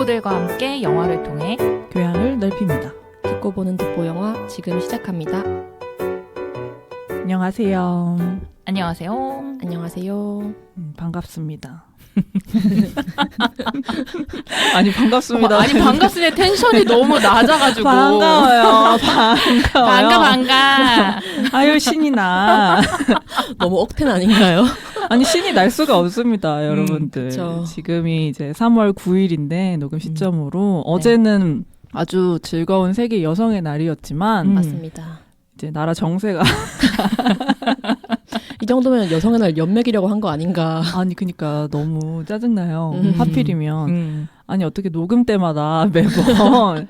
듣보들과 함께 영화를 통해 교양을 넓힙니다. 듣고 보는 듣보 영화 지금 시작합니다. 안녕하세요. 안녕하세요. 안녕하세요. 반갑습니다. 아니 반갑습니다. 아니 반갑습니다. 텐션이 너무 낮아가지고 반가워요. 반가. 아유 신이 나. 너무 억텐 아닌가요? 아니 신이 날 수가 없습니다, 여러분들. 그쵸. 지금이 이제 3월 9일인데 녹음 시점으로 어제는 아주 즐거운 세계 여성의 날이었지만 맞습니다. 이제 나라 정세가 이 정도면 여성의 날 연맥이려고 한 거 아닌가. 아니 그니까 너무 짜증나요. 하필이면 아니 어떻게 녹음 때마다 매번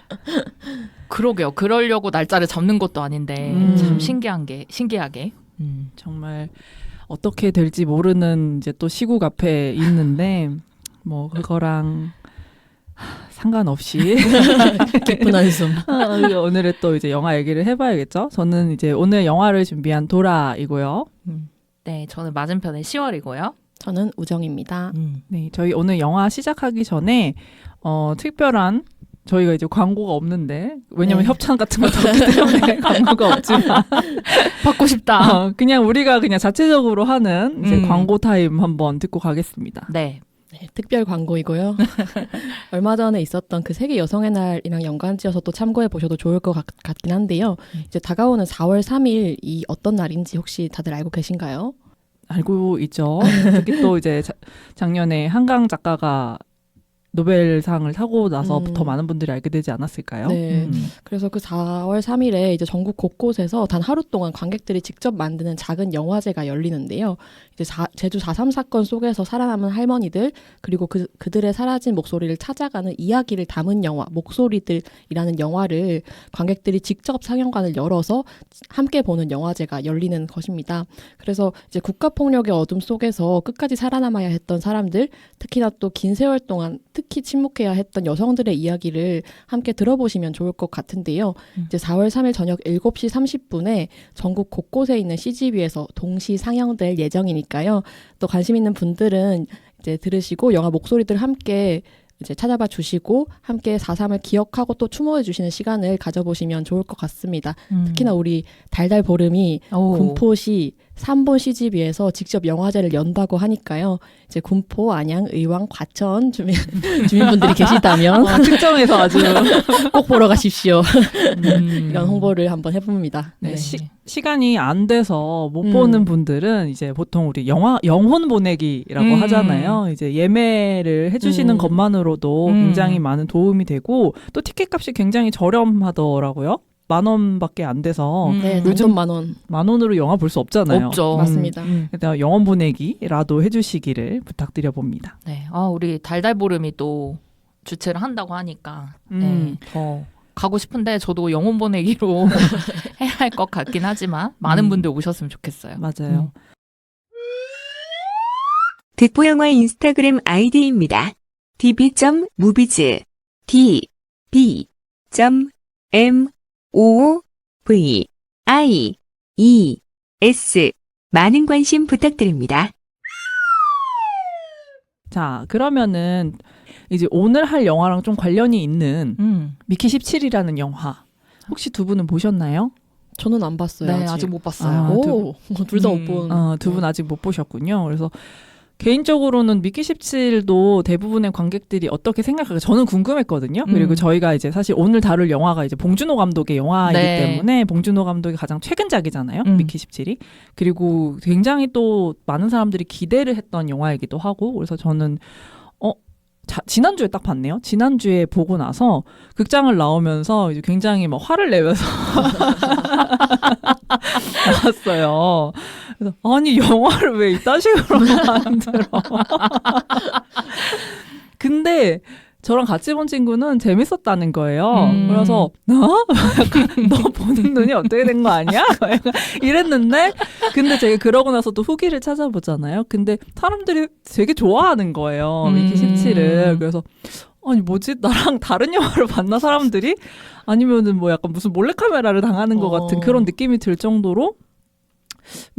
그러게요. 그러려고 날짜를 잡는 것도 아닌데 참 신기하게. 정말 어떻게 될지 모르는 이제 또 시국 앞에 있는데 뭐 그거랑 상관없이 깊은 한숨. 오늘은 또 이제 영화 얘기를 해봐야겠죠. 저는 이제 오늘 영화를 준비한 도라이고요. 네, 저는 맞은편에 10월이고요. 저는 우정입니다. 네, 저희 오늘 영화 시작하기 전에 특별한 저희가 이제 광고가 없는데 왜냐면 네. 협찬 같은 것도 없기 때문에 광고가 없지만 받고 싶다. 그냥 우리가 그냥 자체적으로 하는 이제 광고 타임 한번 듣고 가겠습니다. 네. 네, 특별 광고이고요. 얼마 전에 있었던 그 세계 여성의 날이랑 연관지어서 또 참고해 보셔도 좋을 것 같긴 한데요. 이제 다가오는 4월 3일 이 어떤 날인지 혹시 다들 알고 계신가요? 알고 있죠. 특히 또 이제 작년에 한강 작가가 노벨상을 타고 나서 더 많은 분들이 알게 되지 않았을까요? 네. 그래서 그 4월 3일에 이제 전국 곳곳에서 단 하루 동안 관객들이 직접 만드는 작은 영화제가 열리는데요. 이제 제주 4.3 사건 속에서 살아남은 할머니들 그리고 그들의 사라진 목소리를 찾아가는 이야기를 담은 영화 목소리들이라는 영화를 관객들이 직접 상영관을 열어서 함께 보는 영화제가 열리는 것입니다. 그래서 이제 국가폭력의 어둠 속에서 끝까지 살아남아야 했던 사람들 특히나 또 긴 세월 동안 특히 침묵해야 했던 여성들의 이야기를 함께 들어보시면 좋을 것 같은데요. 이제 4월 3일 저녁 7시 30분에 전국 곳곳에 있는 CGV에서 동시 상영될 예정이니까요. 또 관심 있는 분들은 이제 들으시고 영화 목소리들 함께 이제 찾아봐 주시고 함께 4.3을 기억하고 또 추모해 주시는 시간을 가져보시면 좋을 것 같습니다. 특히나 우리 달달보름이 군포시 3본 CGV에서 직접 영화제를 연다고 하니까요. 이제 군포, 안양, 의왕, 과천 주민분들이 계시다면 특정해서 아주 꼭 보러 가십시오. 이런 홍보를 한번 해봅니다. 네, 네. 시간이 안 돼서 못 보는 분들은 이제 보통 우리 영혼 보내기라고 하잖아요. 이제 예매를 해주시는 것만으로도 굉장히 많은 도움이 되고 또 티켓 값이 굉장히 저렴하더라고요. 10,000원밖에 안 돼서 네, 요즘 10,000원. 10,000원으로 영화 볼 수 없잖아요. 없죠. 맞습니다. 일단 영혼 보내기라도 해주시기를 부탁드려 봅니다. 네. 우리 달달보름이 또 주최를 한다고 하니까 네, 더 가고 싶은데 저도 영혼 보내기로 해야 할 것 같긴 하지만 많은 분들 오셨으면 좋겠어요. 맞아요. 듣보영화 인스타그램 아이디입니다. db.movies db.movies 많은 관심 부탁드립니다. 자, 그러면은 이제 오늘 할 영화랑 좀 관련이 있는 미키 17이라는 영화 혹시 두 분은 보셨나요? 저는 안 봤어요. 네, 아직 못 봤어요. 오, 둘 다 못 본. 두 분 아직 못 보셨군요. 그래서 개인적으로는 미키 17도 대부분의 관객들이 어떻게 생각할까 저는 궁금했거든요. 그리고 저희가 이제 사실 오늘 다룰 영화가 이제 봉준호 감독의 영화이기 때문에 봉준호 감독이 가장 최근작이잖아요. 미키 17이. 그리고 굉장히 또 많은 사람들이 기대를 했던 영화이기도 하고 그래서 저는 지난주에 딱 봤네요. 지난주에 보고 나서 극장을 나오면서 이제 굉장히 막 화를 내면서 나왔어요. 그래서 아니 영화를 왜 이딴 식으로 만들어? 근데 저랑 같이 본 친구는 재밌었다는 거예요. 그래서 약간 너 보는 눈이 어떻게 된 거 아니야? 이랬는데 근데 제가 그러고 나서 또 후기를 찾아보잖아요. 근데 사람들이 되게 좋아하는 거예요. 미키 17을. 그래서 아니 뭐지? 나랑 다른 영화를 봤나 사람들이? 아니면은 뭐 약간 무슨 몰래카메라를 당하는 것 같은 그런 느낌이 들 정도로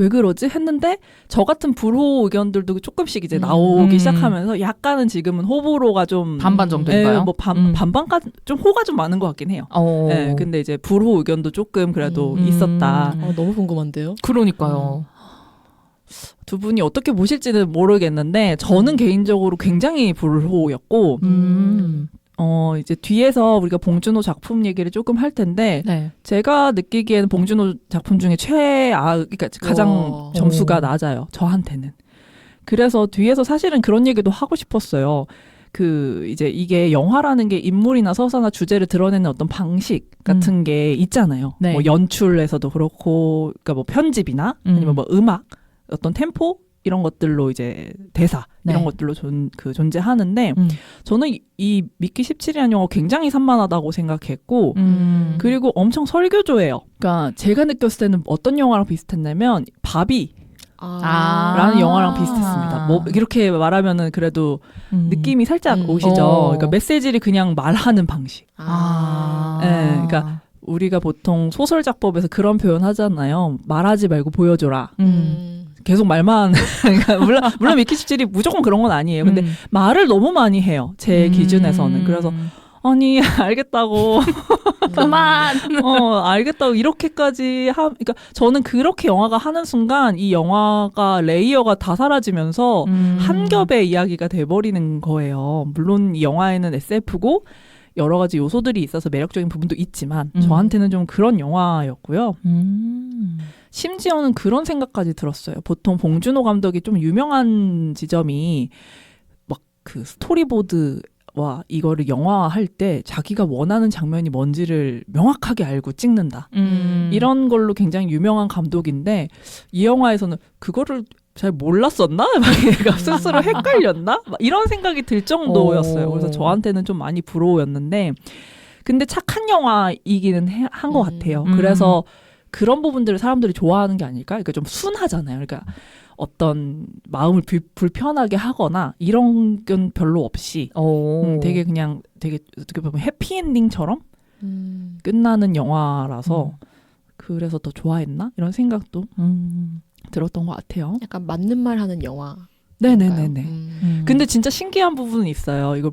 왜 그러지? 했는데 저 같은 불호 의견들도 조금씩 이제 나오기 시작하면서 약간은 지금은 호불호가 좀 반반 정도인가요? 뭐 반반까지 좀 호가 좀 많은 것 같긴 해요. 네, 근데 이제 불호 의견도 조금 그래도 있었다. 너무 궁금한데요. 그러니까요. 두 분이 어떻게 보실지는 모르겠는데 저는 개인적으로 굉장히 불호였고 이제 뒤에서 우리가 봉준호 작품 얘기를 조금 할 텐데 네. 제가 느끼기에는 봉준호 작품 중에 그러니까 가장 점수가 낮아요. 저한테는. 그래서 뒤에서 사실은 그런 얘기도 하고 싶었어요. 이제 이게 영화라는 게 인물이나 서사나 주제를 드러내는 어떤 방식 같은 게 있잖아요. 네. 뭐 연출에서도 그렇고, 그러니까 뭐 편집이나 아니면 뭐 음악, 어떤 템포 이런 것들로 이제 대사 네. 이런 것들로 존재하는데 저는 이 미키 17이라는 영화 굉장히 산만하다고 생각했고 그리고 엄청 설교조예요. 그러니까 제가 느꼈을 때는 어떤 영화랑 비슷했냐면 바비 라는 영화랑 비슷했습니다. 뭐 이렇게 말하면은 그래도 느낌이 살짝 오시죠. 그러니까 메시지를 그냥 말하는 방식. 네, 그러니까 우리가 보통 소설 작법에서 그런 표현 하잖아요. 말하지 말고 보여줘라. 계속 말만 그러니까 물론 미키 17이 무조건 그런 건 아니에요. 근데 말을 너무 많이 해요. 제 기준에서는. 그래서 아니 알겠다고 그만 알겠다고 이렇게까지 그러니까 저는 그렇게 영화가 하는 순간 이 영화가 레이어가 다 사라지면서 한 겹의 이야기가 돼버리는 거예요. 물론 이 영화에는 SF고 여러 가지 요소들이 있어서 매력적인 부분도 있지만 저한테는 좀 그런 영화였고요. 심지어는 그런 생각까지 들었어요. 보통 봉준호 감독이 좀 유명한 지점이 막 그 스토리보드와 이거를 영화화할 때 자기가 원하는 장면이 뭔지를 명확하게 알고 찍는다. 이런 걸로 굉장히 유명한 감독인데 이 영화에서는 그거를 잘 몰랐었나? 막 얘가 스스로 헷갈렸나? 막 이런 생각이 들 정도였어요. 그래서 저한테는 좀 많이 부러웠는데 근데 착한 영화이기는 한 것 같아요. 그래서 그런 부분들을 사람들이 좋아하는 게 아닐까? 그러니까 좀 순하잖아요. 그러니까 어떤 마음을 불편하게 하거나 이런 건 별로 없이 되게 그냥 되게 어떻게 보면 해피엔딩처럼 끝나는 영화라서 그래서 더 좋아했나? 이런 생각도 들었던 것 같아요. 약간 맞는 말 하는 영화. 네네네네. 근데 진짜 신기한 부분은 있어요. 이걸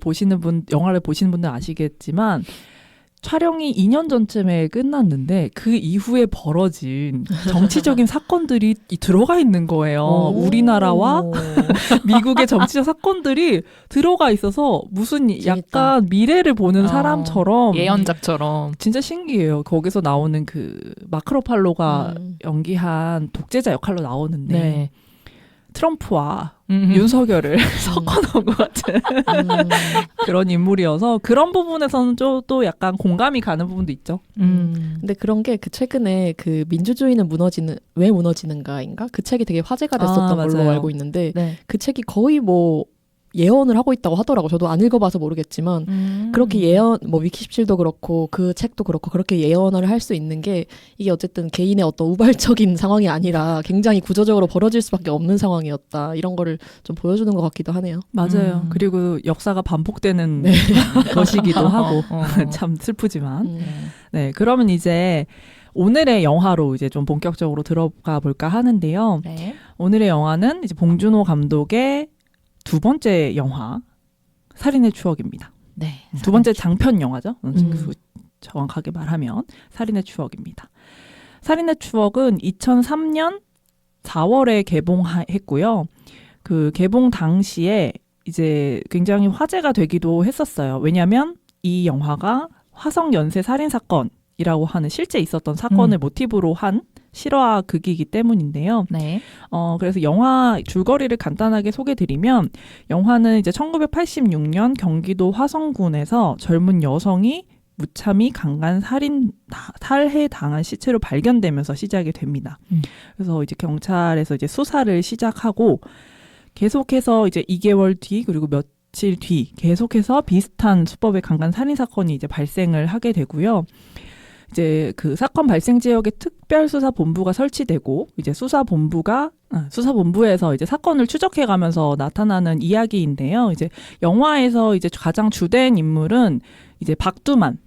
영화를 보시는 분들 아시겠지만 촬영이 2년 전쯤에 끝났는데 그 이후에 벌어진 정치적인 사건들이 들어가 있는 거예요. 우리나라와 미국의 정치적 사건들이 들어가 있어서 무슨 약간 미래를 보는 사람처럼 예언작처럼 진짜 신기해요. 거기서 나오는 그 마크 러팔로가 연기한 독재자 역할로 나오는데 네. 트럼프와 윤석열을 섞어놓은 것 같은 그런 인물이어서 그런 부분에서는 또 약간 공감이 가는 부분도 있죠. 근데 그런 게 그 최근에 그 민주주의는 왜 무너지는가인가? 그 책이 되게 화제가 됐었던 걸로 맞아요. 알고 있는데 네. 그 책이 거의 뭐 예언을 하고 있다고 하더라고. 저도 안 읽어봐서 모르겠지만 그렇게 뭐 위키 17도 그렇고 그 책도 그렇고 그렇게 예언을 할 수 있는 게 이게 어쨌든 개인의 어떤 우발적인 상황이 아니라 굉장히 구조적으로 벌어질 수밖에 없는 상황이었다. 이런 거를 좀 보여주는 것 같기도 하네요. 맞아요. 그리고 역사가 반복되는 것이기도 하고 참 슬프지만. 네, 그러면 이제 오늘의 영화로 이제 좀 본격적으로 들어가 볼까 하는데요. 네. 오늘의 영화는 이제 봉준호 감독의 두 번째 영화 살인의 추억입니다. 네. 두 번째 장편 영화죠. 정확하게 말하면 살인의 추억입니다. 살인의 추억은 2003년 4월에 개봉했고요. 그 개봉 당시에 이제 굉장히 화제가 되기도 했었어요. 왜냐하면 이 영화가 화성 연쇄 살인 사건이라고 하는 실제 있었던 사건을 모티브로 한 실화 극이기 때문인데요. 네. 그래서 영화 줄거리를 간단하게 소개드리면 영화는 이제 1986년 경기도 화성군에서 젊은 여성이 무참히 강간 살해 당한 시체로 발견되면서 시작이 됩니다. 그래서 이제 경찰에서 이제 수사를 시작하고 계속해서 이제 2개월 뒤 그리고 며칠 뒤 계속해서 비슷한 수법의 강간 살인 사건이 이제 발생을 하게 되고요. 이제 그 사건 발생 지역에 특별수사본부가 설치되고 이제 수사본부에서 이제 사건을 추적해가면서 나타나는 이야기인데요. 이제 영화에서 이제 가장 주된 인물은 이제 박두만이라고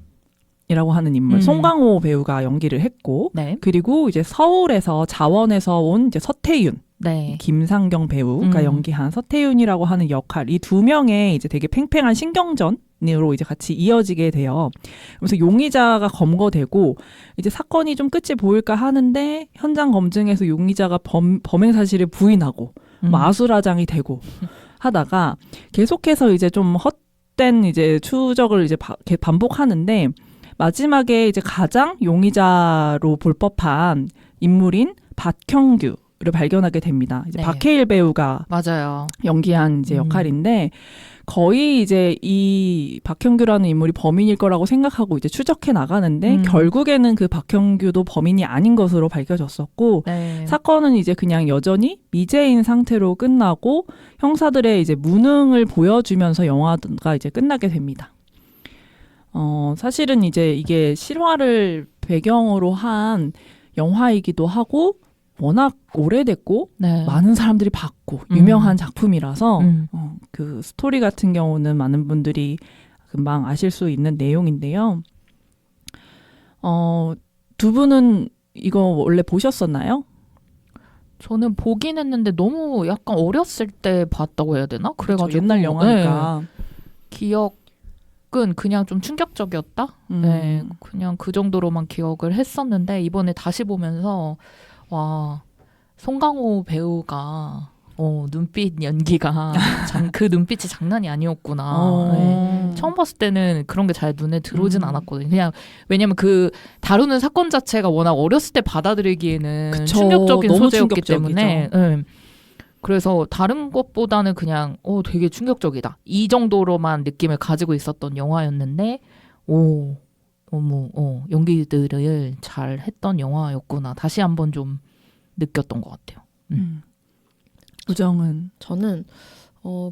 이라고 하는 인물 송강호 배우가 연기를 했고 네. 그리고 이제 서울에서 자원에서 온 이제 서태윤 네. 김상경 배우가 연기한 서태윤이라고 하는 역할 이 두 명의 이제 되게 팽팽한 신경전으로 이제 같이 이어지게 돼요. 그래서 용의자가 검거되고 이제 사건이 좀 끝이 보일까 하는데 현장 검증에서 용의자가 범행 사실을 부인하고 아수라장이 되고 하다가 계속해서 이제 좀 헛된 이제 추적을 이제 반복하는데 마지막에 이제 가장 용의자로 볼 법한 인물인 박형규를 발견하게 됩니다. 이제 네. 박해일 배우가 맞아요. 연기한 이제 역할인데 거의 이제 이 박형규라는 인물이 범인일 거라고 생각하고 이제 추적해 나가는데 결국에는 그 박형규도 범인이 아닌 것으로 밝혀졌었고 네. 사건은 이제 그냥 여전히 미제인 상태로 끝나고 형사들의 이제 무능을 보여주면서 영화가 이제 끝나게 됩니다. 사실은 이제 이게 실화를 배경으로 한 영화이기도 하고 워낙 오래됐고 네. 많은 사람들이 봤고 유명한 작품이라서 음. 그 스토리 같은 경우는 많은 분들이 금방 아실 수 있는 내용인데요. 두 분은 이거 원래 보셨었나요? 저는 보긴 했는데 너무 약간 어렸을 때 봤다고 해야 되나? 그래가지고 옛날 영화니까. 네. 기억은 그냥 좀 충격적이었다. 네, 그냥 그 정도로만 기억을 했었는데 이번에 다시 보면서 와 송강호 배우가 눈빛 연기가 그 눈빛이 장난이 아니었구나. 네. 처음 봤을 때는 그런 게 잘 눈에 들어오진 않았거든요. 그냥 왜냐면 그 다루는 사건 자체가 워낙 어렸을 때 받아들이기에는 그쵸. 충격적인 너무 소재였기 충격적이죠. 때문에 네. 그래서 다른 것보다는 그냥 되게 충격적이다. 이 정도로만 느낌을 가지고 있었던 영화였는데 너무 연기들을 잘 했던 영화였구나. 다시 한번 좀 느꼈던 것 같아요. 우정은 저는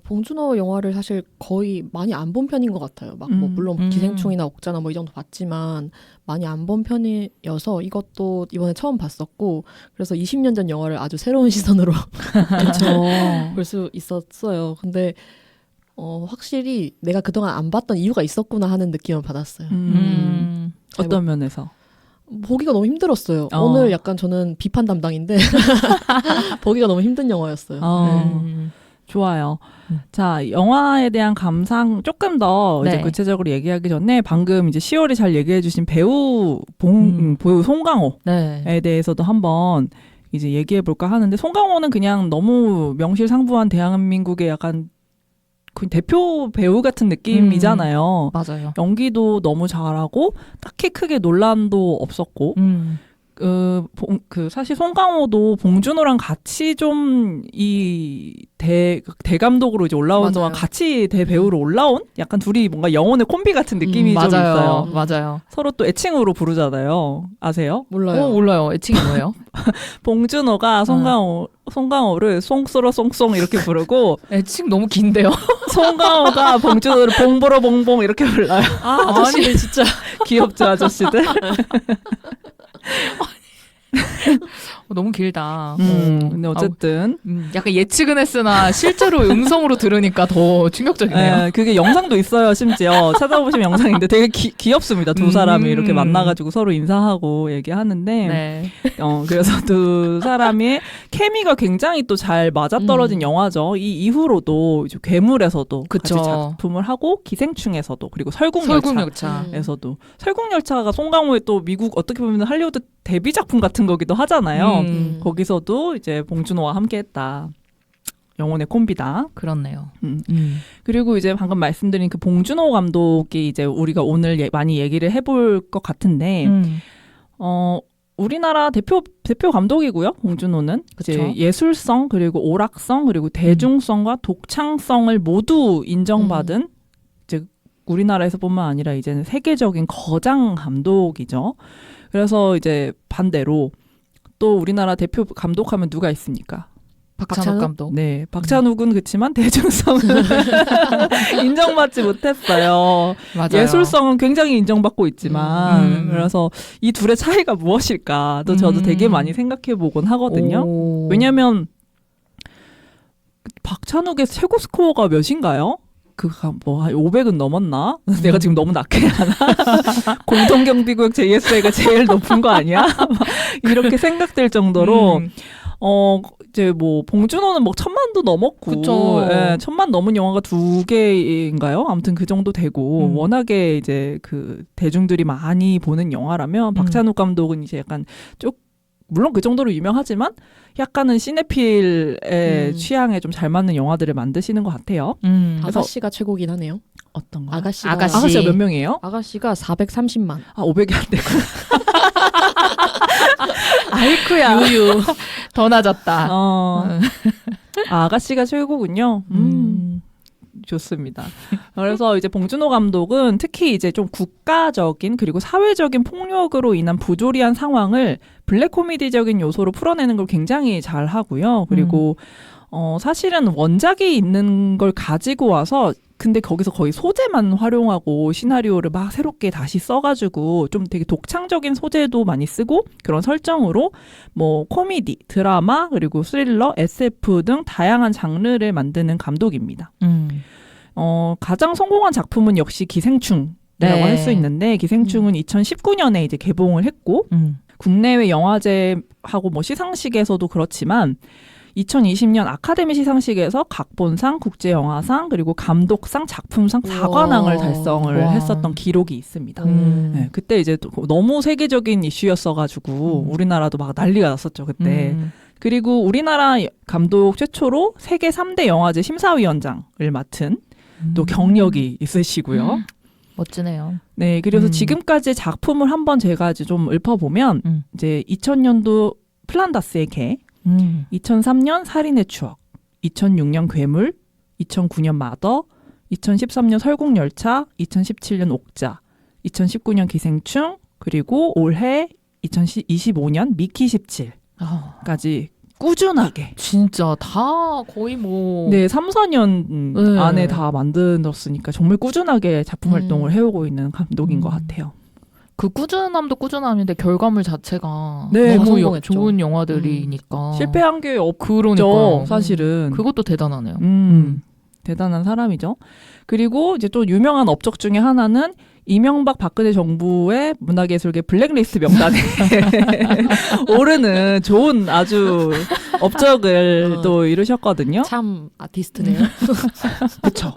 봉준호 영화를 사실 거의 많이 안 본 편인 것 같아요. 막 뭐 물론 기생충이나 옥자나 뭐 이 정도 봤지만 많이 안 본 편이어서 이것도 이번에 처음 봤었고 그래서 20년 전 영화를 아주 새로운 시선으로 볼 수 있었어요. 근데 확실히 내가 그동안 안 봤던 이유가 있었구나 하는 느낌을 받았어요. 어떤 면에서? 보기가 너무 힘들었어요. 오늘 약간 저는 비판 담당인데 보기가 너무 힘든 영화였어요. 좋아요. 자, 영화에 대한 감상 조금 더 이제 네. 구체적으로 얘기하기 전에 방금 이제 10월에 잘 얘기해 주신 배우 배우 송강호에 네. 대해서도 한번 이제 얘기해 볼까 하는데 송강호는 그냥 너무 명실상부한 대한민국의 약간 그 대표 배우 같은 느낌이잖아요. 맞아요. 연기도 너무 잘하고 딱히 크게 논란도 없었고 사실 송강호도 봉준호랑 같이 좀 이 대감독으로 이제 올라온 맞아요. 동안 같이 대배우로 올라온 약간 둘이 뭔가 영혼의 콤비 같은 느낌이 좀 맞아요. 있어요. 맞아요. 서로 또 애칭으로 부르잖아요. 아세요? 몰라요. 몰라요. 애칭이 뭐예요? 봉준호가 송강호를 송쏘러 송송 이렇게 부르고 애칭 너무 긴데요. 송강호가 봉준호를 봉보러 봉봉 이렇게 불러요. 아저씨들 진짜 귀엽죠, 아저씨들? 너무 길다. 근데 어쨌든 약간 예측은 했으나 실제로 음성으로 들으니까 더 충격적이네요. 네, 그게 영상도 있어요. 심지어 찾아보시면 영상인데 되게 귀엽습니다. 두 사람이 이렇게 만나가지고 서로 인사하고 얘기하는데 네. 그래서 두 사람의 케미가 굉장히 또 잘 맞아떨어진 영화죠. 이 이후로도 이제 괴물에서도 그쵸. 같이 작품을 하고 기생충에서도 그리고 설국열차에서도 설국열차. 설국열차가 송강호의 또 미국 어떻게 보면 할리우드 데뷔 작품 같은 거기도 하잖아요. 거기서도 이제 봉준호와 함께했다. 영혼의 콤비다. 그렇네요. 그리고 이제 방금 말씀드린 그 봉준호 감독이 이제 우리가 오늘 많이 얘기를 해볼 것 같은데, 우리나라 대표 감독이고요. 봉준호는 이제 예술성 그리고 오락성 그리고 대중성과 독창성을 모두 인정받은 이제 우리나라에서뿐만 아니라 이제는 세계적인 거장 감독이죠. 그래서 이제 반대로 또 우리나라 대표 감독하면 누가 있습니까? 박찬욱 감독. 네, 박찬욱은 그렇지만 대중성은 인정받지 못했어요. 맞아요. 예술성은 굉장히 인정받고 있지만 그래서 이 둘의 차이가 무엇일까? 또 저도 되게 많이 생각해보곤 하거든요. 왜냐하면 박찬욱의 최고 스코어가 몇인가요? 한 500은 넘었나? 내가 지금 너무 낮게 하나? 공동경비구역 JSA가 제일 높은 거 아니야? 이렇게 생각될 정도로 이제 뭐 봉준호는 뭐 1000만도 넘었고, 그쵸. 예, 1000만 넘은 영화가 2개인가요? 아무튼 그 정도 되고 워낙에 이제 그 대중들이 많이 보는 영화라면 박찬욱 감독은 이제 약간 물론 그 정도로 유명하지만 약간은 시네필의 취향에 좀 잘 맞는 영화들을 만드시는 것 같아요. 그래서 아가씨가 최고긴 하네요. 어떤 거? 아가씨가 아가씨가 몇 명이에요? 아가씨가 430만. 500이 안 되고. 아이쿠야. 유유 더 낮았다. 아가씨가 최고군요. 좋습니다. 그래서 이제 봉준호 감독은 특히 이제 좀 국가적인 그리고 사회적인 폭력으로 인한 부조리한 상황을 블랙 코미디적인 요소로 풀어내는 걸 굉장히 잘 하고요. 그리고 사실은 원작이 있는 걸 가지고 와서 근데 거기서 거의 소재만 활용하고 시나리오를 막 새롭게 다시 써가지고 좀 되게 독창적인 소재도 많이 쓰고 그런 설정으로 뭐 코미디, 드라마, 그리고 스릴러, SF 등 다양한 장르를 만드는 감독입니다. 가장 성공한 작품은 역시 기생충이라고 네. 할 수 있는데 기생충은 2019년에 이제 개봉을 했고 국내외 영화제하고 뭐 시상식에서도 그렇지만 2020년 아카데미 시상식에서 각본상, 국제영화상, 그리고 감독상, 작품상 4관왕을 달성을 와. 했었던 기록이 있습니다. 네, 그때 이제 너무 세계적인 이슈였어가지고 우리나라도 막 난리가 났었죠, 그때. 그리고 우리나라 감독 최초로 세계 3대 영화제 심사위원장을 맡은 또 경력이 있으시고요. 멋지네요. 네, 그래서 지금까지의 작품을 한번 제가 이제 좀 읊어보면 이제 2000년도 플란다스의 개, 2003년 살인의 추억, 2006년 괴물, 2009년 마더, 2013년 설국열차, 2017년 옥자, 2019년 기생충, 그리고 올해 2025년 미키 17까지 꾸준하게 진짜 다 거의 뭐 네, 3, 4년 네. 안에 다 만들었으니까 정말 꾸준하게 작품 활동을 해오고 있는 감독인 것 같아요. 그 꾸준함도 꾸준함인데 결과물 자체가 네, 너무 성공했죠. 좋은 영화들이니까 실패한 게 없죠, 그러니까 사실은. 그것도 대단하네요. 대단한 사람이죠. 그리고 이제 또 유명한 업적 중에 하나는 이명박 박근혜 정부의 문화예술계 블랙리스트 명단에 오르는 좋은 아주 업적을 또 이루셨거든요. 참 아티스트네요. 그렇죠.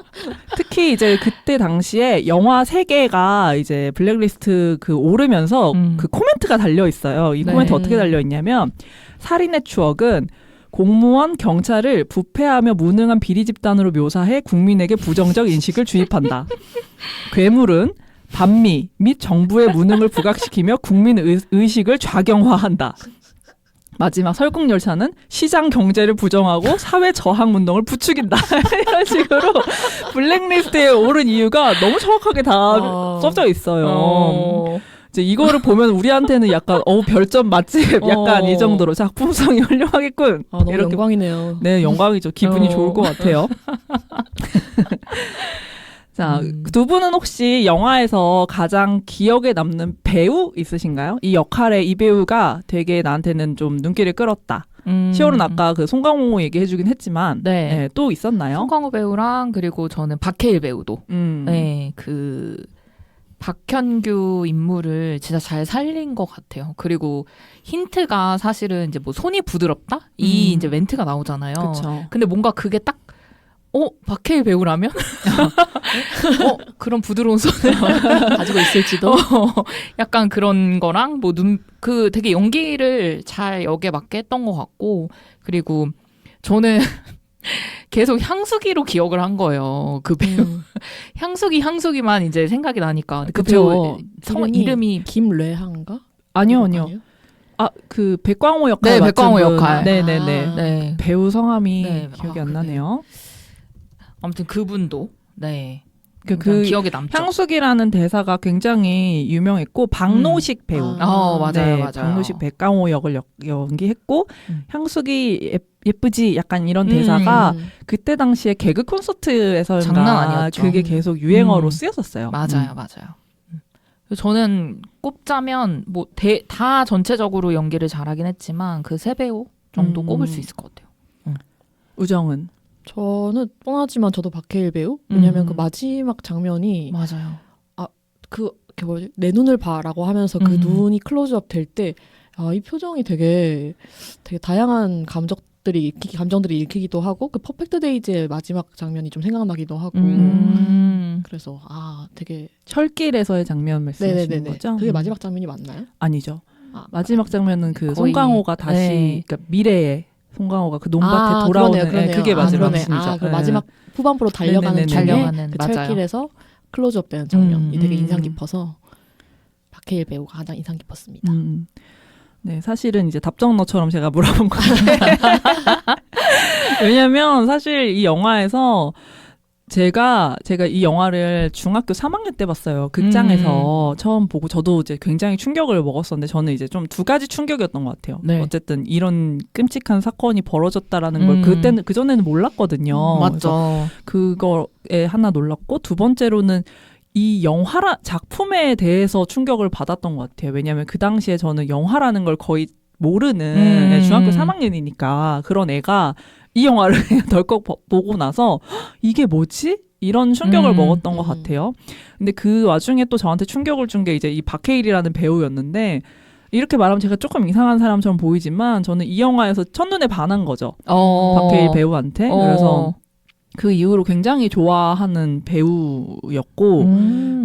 특히 이제 그때 당시에 영화 3개가 이제 블랙리스트 그 오르면서 그 코멘트가 달려 있어요. 이 네. 코멘트 어떻게 달려 있냐면 살인의 추억은 공무원, 경찰을 부패하며 무능한 비리 집단으로 묘사해 국민에게 부정적 인식을 주입한다. 괴물은 반미 및 정부의 무능을 부각시키며 국민 의식을 좌경화한다. 마지막 설국열차는 시장 경제를 부정하고 사회 저항 운동을 부추긴다. 이런 식으로 블랙리스트에 오른 이유가 너무 정확하게 다 써져 있어요. 이제 이거를 보면 우리한테는 약간 별점 맛집 약간 이 정도로 작품성이 훌륭하겠군. 너무 이렇게. 영광이네요. 네, 영광이죠. 기분이 좋을 것 같아요. 자, 두 분은 혹시 영화에서 가장 기억에 남는 배우 있으신가요? 이 역할에 이 배우가 되게 나한테는 좀 눈길을 끌었다. 시월은 아까 그 송강호 얘기해주긴 했지만 네. 네, 또 있었나요? 송강호 배우랑 그리고 저는 박해일 배우도 네, 그 박현규 인물을 진짜 잘 살린 것 같아요. 그리고 힌트가 사실은 이제 뭐 손이 부드럽다? 이 이제 멘트가 나오잖아요. 그쵸. 근데 뭔가 그게 딱 박해일 배우라면? 그런 부드러운 손을 가지고 있을지도. 약간 그런 거랑 뭐 그 되게 연기를 잘 역에 맞게 했던 것 같고, 그리고 저는 계속 향수기로 기억을 한 거예요. 그 배우. 향수기만 이제 생각이 나니까. 그 배우 이름이 김뢰한가? 아니요. 아, 그 백광호 역할 네, 맡은 백광호 분. 역할. 네네네. 네. 배우 성함이 네. 기억이 아, 안 나네요. 아무튼 그분도 네. 그 기억에 남죠. 향수기라는 대사가 굉장히 유명했고 박노식 배우. 맞아요, 네, 맞아요. 박노식 백강호 역을 연기했고 향수기 예쁘지 약간 이런 대사가 그때 당시에 개그 콘서트에서인가 장난 아니었죠. 그게 계속 유행어로 쓰였었어요. 맞아요. 저는 꼽자면 뭐 다 전체적으로 연기를 잘하긴 했지만 그 세 배우 정도 꼽을 수 있을 것 같아요. 우정은 저는 뻔하지만 저도 박해일 배우. 왜냐면 그 마지막 장면이 맞아요. 그 뭐지? 내 눈을 봐라고 하면서 그 눈이 클로즈업 될 때 이 표정이 되게 다양한 감정들이 읽히기도 하고 그 퍼펙트 데이즈의 마지막 장면이 좀 생각나기도 하고 그래서 되게 철길에서의 장면 말씀하시는 네네네네. 거죠? 그게 마지막 장면이 맞나요? 아니죠. 마지막 장면은 그 거의, 송강호가 다시 네. 그러니까 미래에 송강호가 그 논밭에 돌아오는 그러네요. 그게 마지막 그러네. 장면이죠. 그 마지막 후반부로 달려가는 네네네네. 중에 달려가는, 그 맞아요. 철길에서 클로즈업 되는 장면이 되게 인상 음. 깊어서 박해일 배우가 가장 인상 깊었습니다. 네, 사실은 이제 답정너처럼 제가 물어본 건데 왜냐면 사실 이 영화에서 제가 이 영화를 중학교 3학년 때 봤어요. 극장에서 처음 보고 저도 이제 굉장히 충격을 먹었었는데 저는 이제 좀 두 가지 충격이었던 것 같아요. 네. 어쨌든 이런 끔찍한 사건이 벌어졌다라는 걸 그전에는 몰랐거든요. 맞죠. 그거에 하나 놀랐고 두 번째로는 이 작품에 대해서 충격을 받았던 것 같아요. 왜냐하면 그 당시에 저는 영화라는 걸 거의 모르는 중학교 3학년이니까 그런 애가 이 영화를 덜컥 보고 나서 이게 뭐지? 이런 충격을 먹었던 것 같아요. 근데 그 와중에 또 저한테 충격을 준 게 이제 이 박해일이라는 배우였는데 이렇게 말하면 제가 조금 이상한 사람처럼 보이지만 저는 이 영화에서 첫눈에 반한 거죠. 박해일 배우한테. 그래서 그 이후로 굉장히 좋아하는 배우였고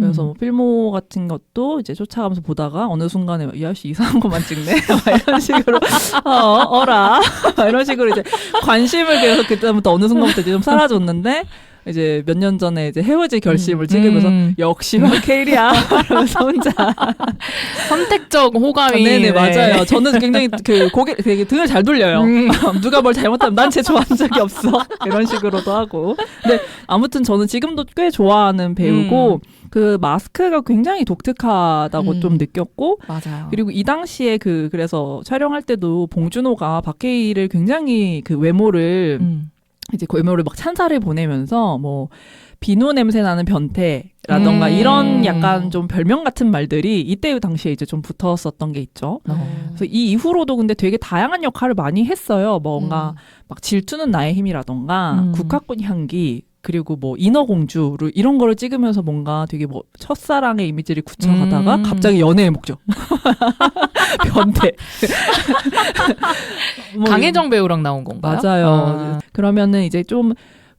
그래서 뭐 필모 같은 것도 이제 쫓아가면서 보다가 어느 순간에 이 아저씨 이상한 것만 찍네 막 이런 식으로 어라 이런 식으로 이제 관심을 계속 그때부터 어느 순간부터 이제 좀 사라졌는데 이제 몇 년 전에 이제 헤어질 결심을 찍으면서 역시 박해일이야 그러면서 혼자 선택적 호감이. 네네 맞아요. 저는 굉장히 그 고개 되게 등을 잘 돌려요. 누가 뭘 잘못하면 난 쟤 좋아한 적이 없어 이런 식으로도 하고. 근데 아무튼 저는 지금도 꽤 좋아하는 배우고 그 마스크가 굉장히 독특하다고 좀 느꼈고 맞아요. 그리고 이 당시에 그래서 촬영할 때도 봉준호가 박해일을 굉장히 그 외모를 이제 그 외모를 막 찬사를 보내면서 뭐 비누 냄새 나는 변태라던가 이런 약간 좀 별명 같은 말들이 이때 당시에 이제 좀 붙었었던 게 있죠. 그래서 이 이후로도 근데 되게 다양한 역할을 많이 했어요. 뭔가 막 질투는 나의 힘이라던가 국화꽃 향기 그리고 뭐 인어공주를 이런 거를 찍으면서 뭔가 되게 뭐 첫사랑의 이미지를 굳혀가다가 갑자기 연애의 목적 변태 뭐 강혜정 배우랑 나온 건가요? 맞아요. 그러면은 이제 좀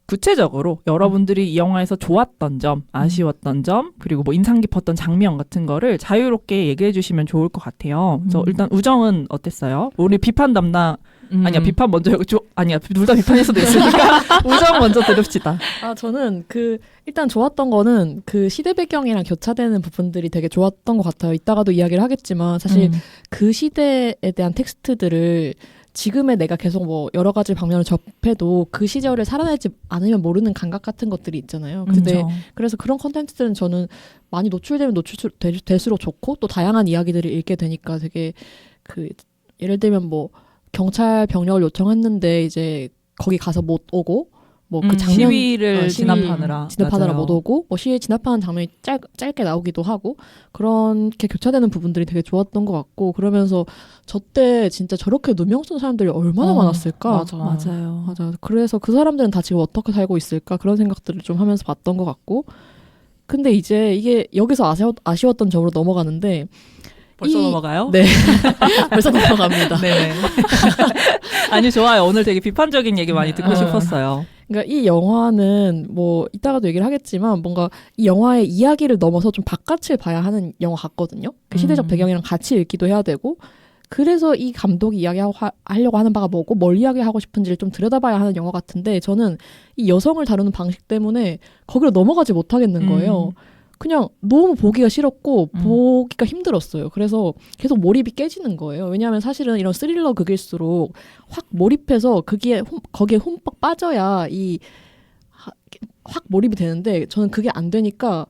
구체적으로 여러분들이 이 영화에서 좋았던 점, 아쉬웠던 점, 그리고 뭐 인상 깊었던 장면 같은 거를 자유롭게 얘기해 주시면 좋을 것 같아요. 그래서 일단 우정은 어땠어요? 우리 비판 담당 아니야 비판 먼저 아니야 둘 다 비판일 수도 있으니까 우정 먼저 들읍시다. 저는 일단 좋았던 거는 그 시대 배경이랑 교차되는 부분들이 되게 좋았던 것 같아요. 이따가도 이야기를 하겠지만 사실 그 시대에 대한 텍스트들을 지금의 내가 계속 뭐 여러 가지 방면을 접해도 그 시절을 살아내지 않으면 모르는 감각 같은 것들이 있잖아요. 근데 그래서 그런 컨텐츠들은 저는 많이 노출되면 노출될수록 좋고 또 다양한 이야기들을 읽게 되니까 되게 예를 들면 뭐 경찰 병력을 요청했는데 이제 거기 가서 못 오고 뭐 그 장면 시위를 진압하느라 못 오고 뭐 시위에 진압하는 장면이 짧게 나오기도 하고 그렇게 교차되는 부분들이 되게 좋았던 것 같고 그러면서 저 때 진짜 저렇게 누명 쓴 사람들이 얼마나 많았을까. 맞아요. 그래서 그 사람들은 다 지금 어떻게 살고 있을까 그런 생각들을 좀 하면서 봤던 것 같고 근데 이제 이게 여기서 아쉬웠던 점으로 넘어가는데 벌써 넘어가요? 네. 벌써 넘어갑니다. 네. 아니 좋아요. 오늘 되게 비판적인 얘기 많이 듣고 싶었어요. 그러니까 이 영화는 뭐 이따가도 얘기를 하겠지만 뭔가 이 영화의 이야기를 넘어서 좀 바깥을 봐야 하는 영화 같거든요. 그 시대적 배경이랑 같이 읽기도 해야 되고 그래서 이 감독이 이야기하려고 하는 바가 뭐고 뭘 이야기하고 싶은지를 좀 들여다봐야 하는 영화 같은데 저는 이 여성을 다루는 방식 때문에 거기로 넘어가지 못하겠는 거예요. 그냥 너무 보기가 싫었고 보기가 힘들었어요. 그래서 계속 몰입이 깨지는 거예요. 왜냐하면 사실은 이런 스릴러 극일수록 확 몰입해서 거기에 흠뻑 빠져야 확 몰입이 되는데 저는 그게 안 되니까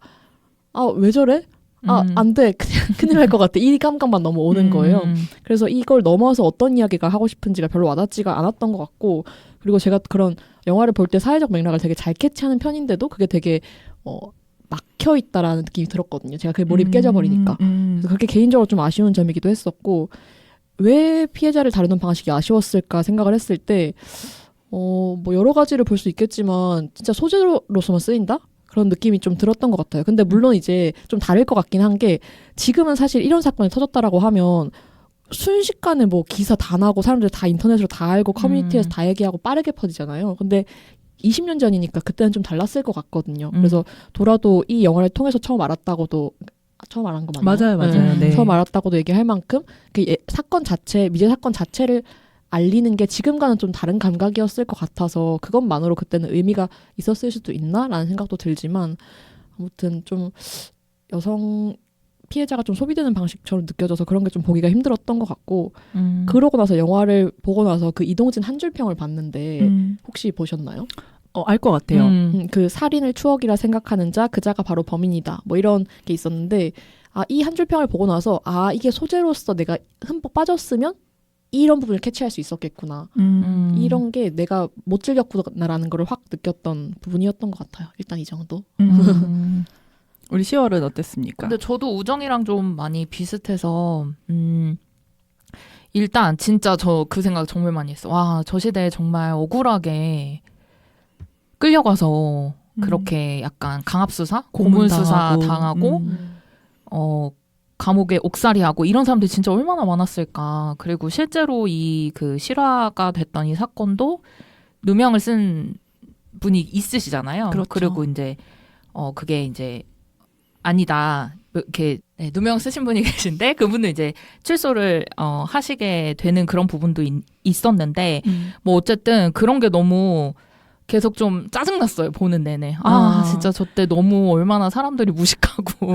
왜 저래? 안 돼. 그냥 큰일 날 것 같아. 이 감각만 너무 오는 거예요. 그래서 이걸 넘어서 어떤 이야기가 하고 싶은지가 별로 와닿지가 않았던 것 같고 그리고 제가 그런 영화를 볼 때 사회적 맥락을 되게 잘 캐치하는 편인데도 그게 되게 막혀 있다라는 느낌이 들었거든요. 제가 그 몰입 깨져버리니까. 그래서 그렇게 개인적으로 좀 아쉬운 점이기도 했었고 왜 피해자를 다루는 방식이 아쉬웠을까 생각을 했을 때 뭐 여러 가지를 볼 수 있겠지만 진짜 소재로서만 쓰인다? 그런 느낌이 좀 들었던 것 같아요. 근데 물론 이제 좀 다를 것 같긴 한 게 지금은 사실 이런 사건이 터졌다라고 하면 순식간에 뭐 기사 다 나고 사람들 다 인터넷으로 다 알고 커뮤니티에서 다 얘기하고 빠르게 퍼지잖아요. 근데 20년 전이니까 그때는 좀 달랐을 것 같거든요. 그래서 돌아도 이 영화를 통해서 처음 알았다고도 처음 알은 거 맞나요? 맞아요. 네. 처음 알았다고도 얘기할 만큼 그 사건 자체, 미제 사건 자체를 알리는 게 지금과는 좀 다른 감각이었을 것 같아서 그것만으로 그때는 의미가 있었을 수도 있나라는 생각도 들지만 아무튼 좀 여성 피해자가 좀 소비되는 방식처럼 느껴져서 그런 게 좀 보기가 힘들었던 것 같고 그러고 나서 영화를 보고 나서 그 이동진 한 줄 평을 봤는데 혹시 보셨나요? 알 것 같아요. 그 살인을 추억이라 생각하는 자, 그자가 바로 범인이다. 뭐 이런 게 있었는데 이 한 줄 평을 보고 나서 이게 소재로서 내가 흠뻑 빠졌으면 이런 부분을 캐치할 수 있었겠구나. 이런 게 내가 못 즐겼구나라는 걸 확 느꼈던 부분이었던 것 같아요. 일단 이 정도. 우리 10월은 어땠습니까? 근데 저도 우정이랑 좀 많이 비슷해서 일단 진짜 저 그 생각 정말 많이 했어. 와, 저 시대에 정말 억울하게 끌려가서 그렇게 약간 강압수사? 고문수사 당하고 감옥에 옥살이하고 이런 사람들이 진짜 얼마나 많았을까. 그리고 실제로 이 그 실화가 됐던 이 사건도 누명을 쓴 분이 있으시잖아요. 그렇죠. 그리고 이제 그게 이제 아니다. 이렇게 누명 쓰신 분이 계신데 그분은 이제 출소를 하시게 되는 그런 부분도 있었는데 뭐 어쨌든 그런 게 너무 계속 좀 짜증났어요. 보는 내내. 진짜 저때 너무 얼마나 사람들이 무식하고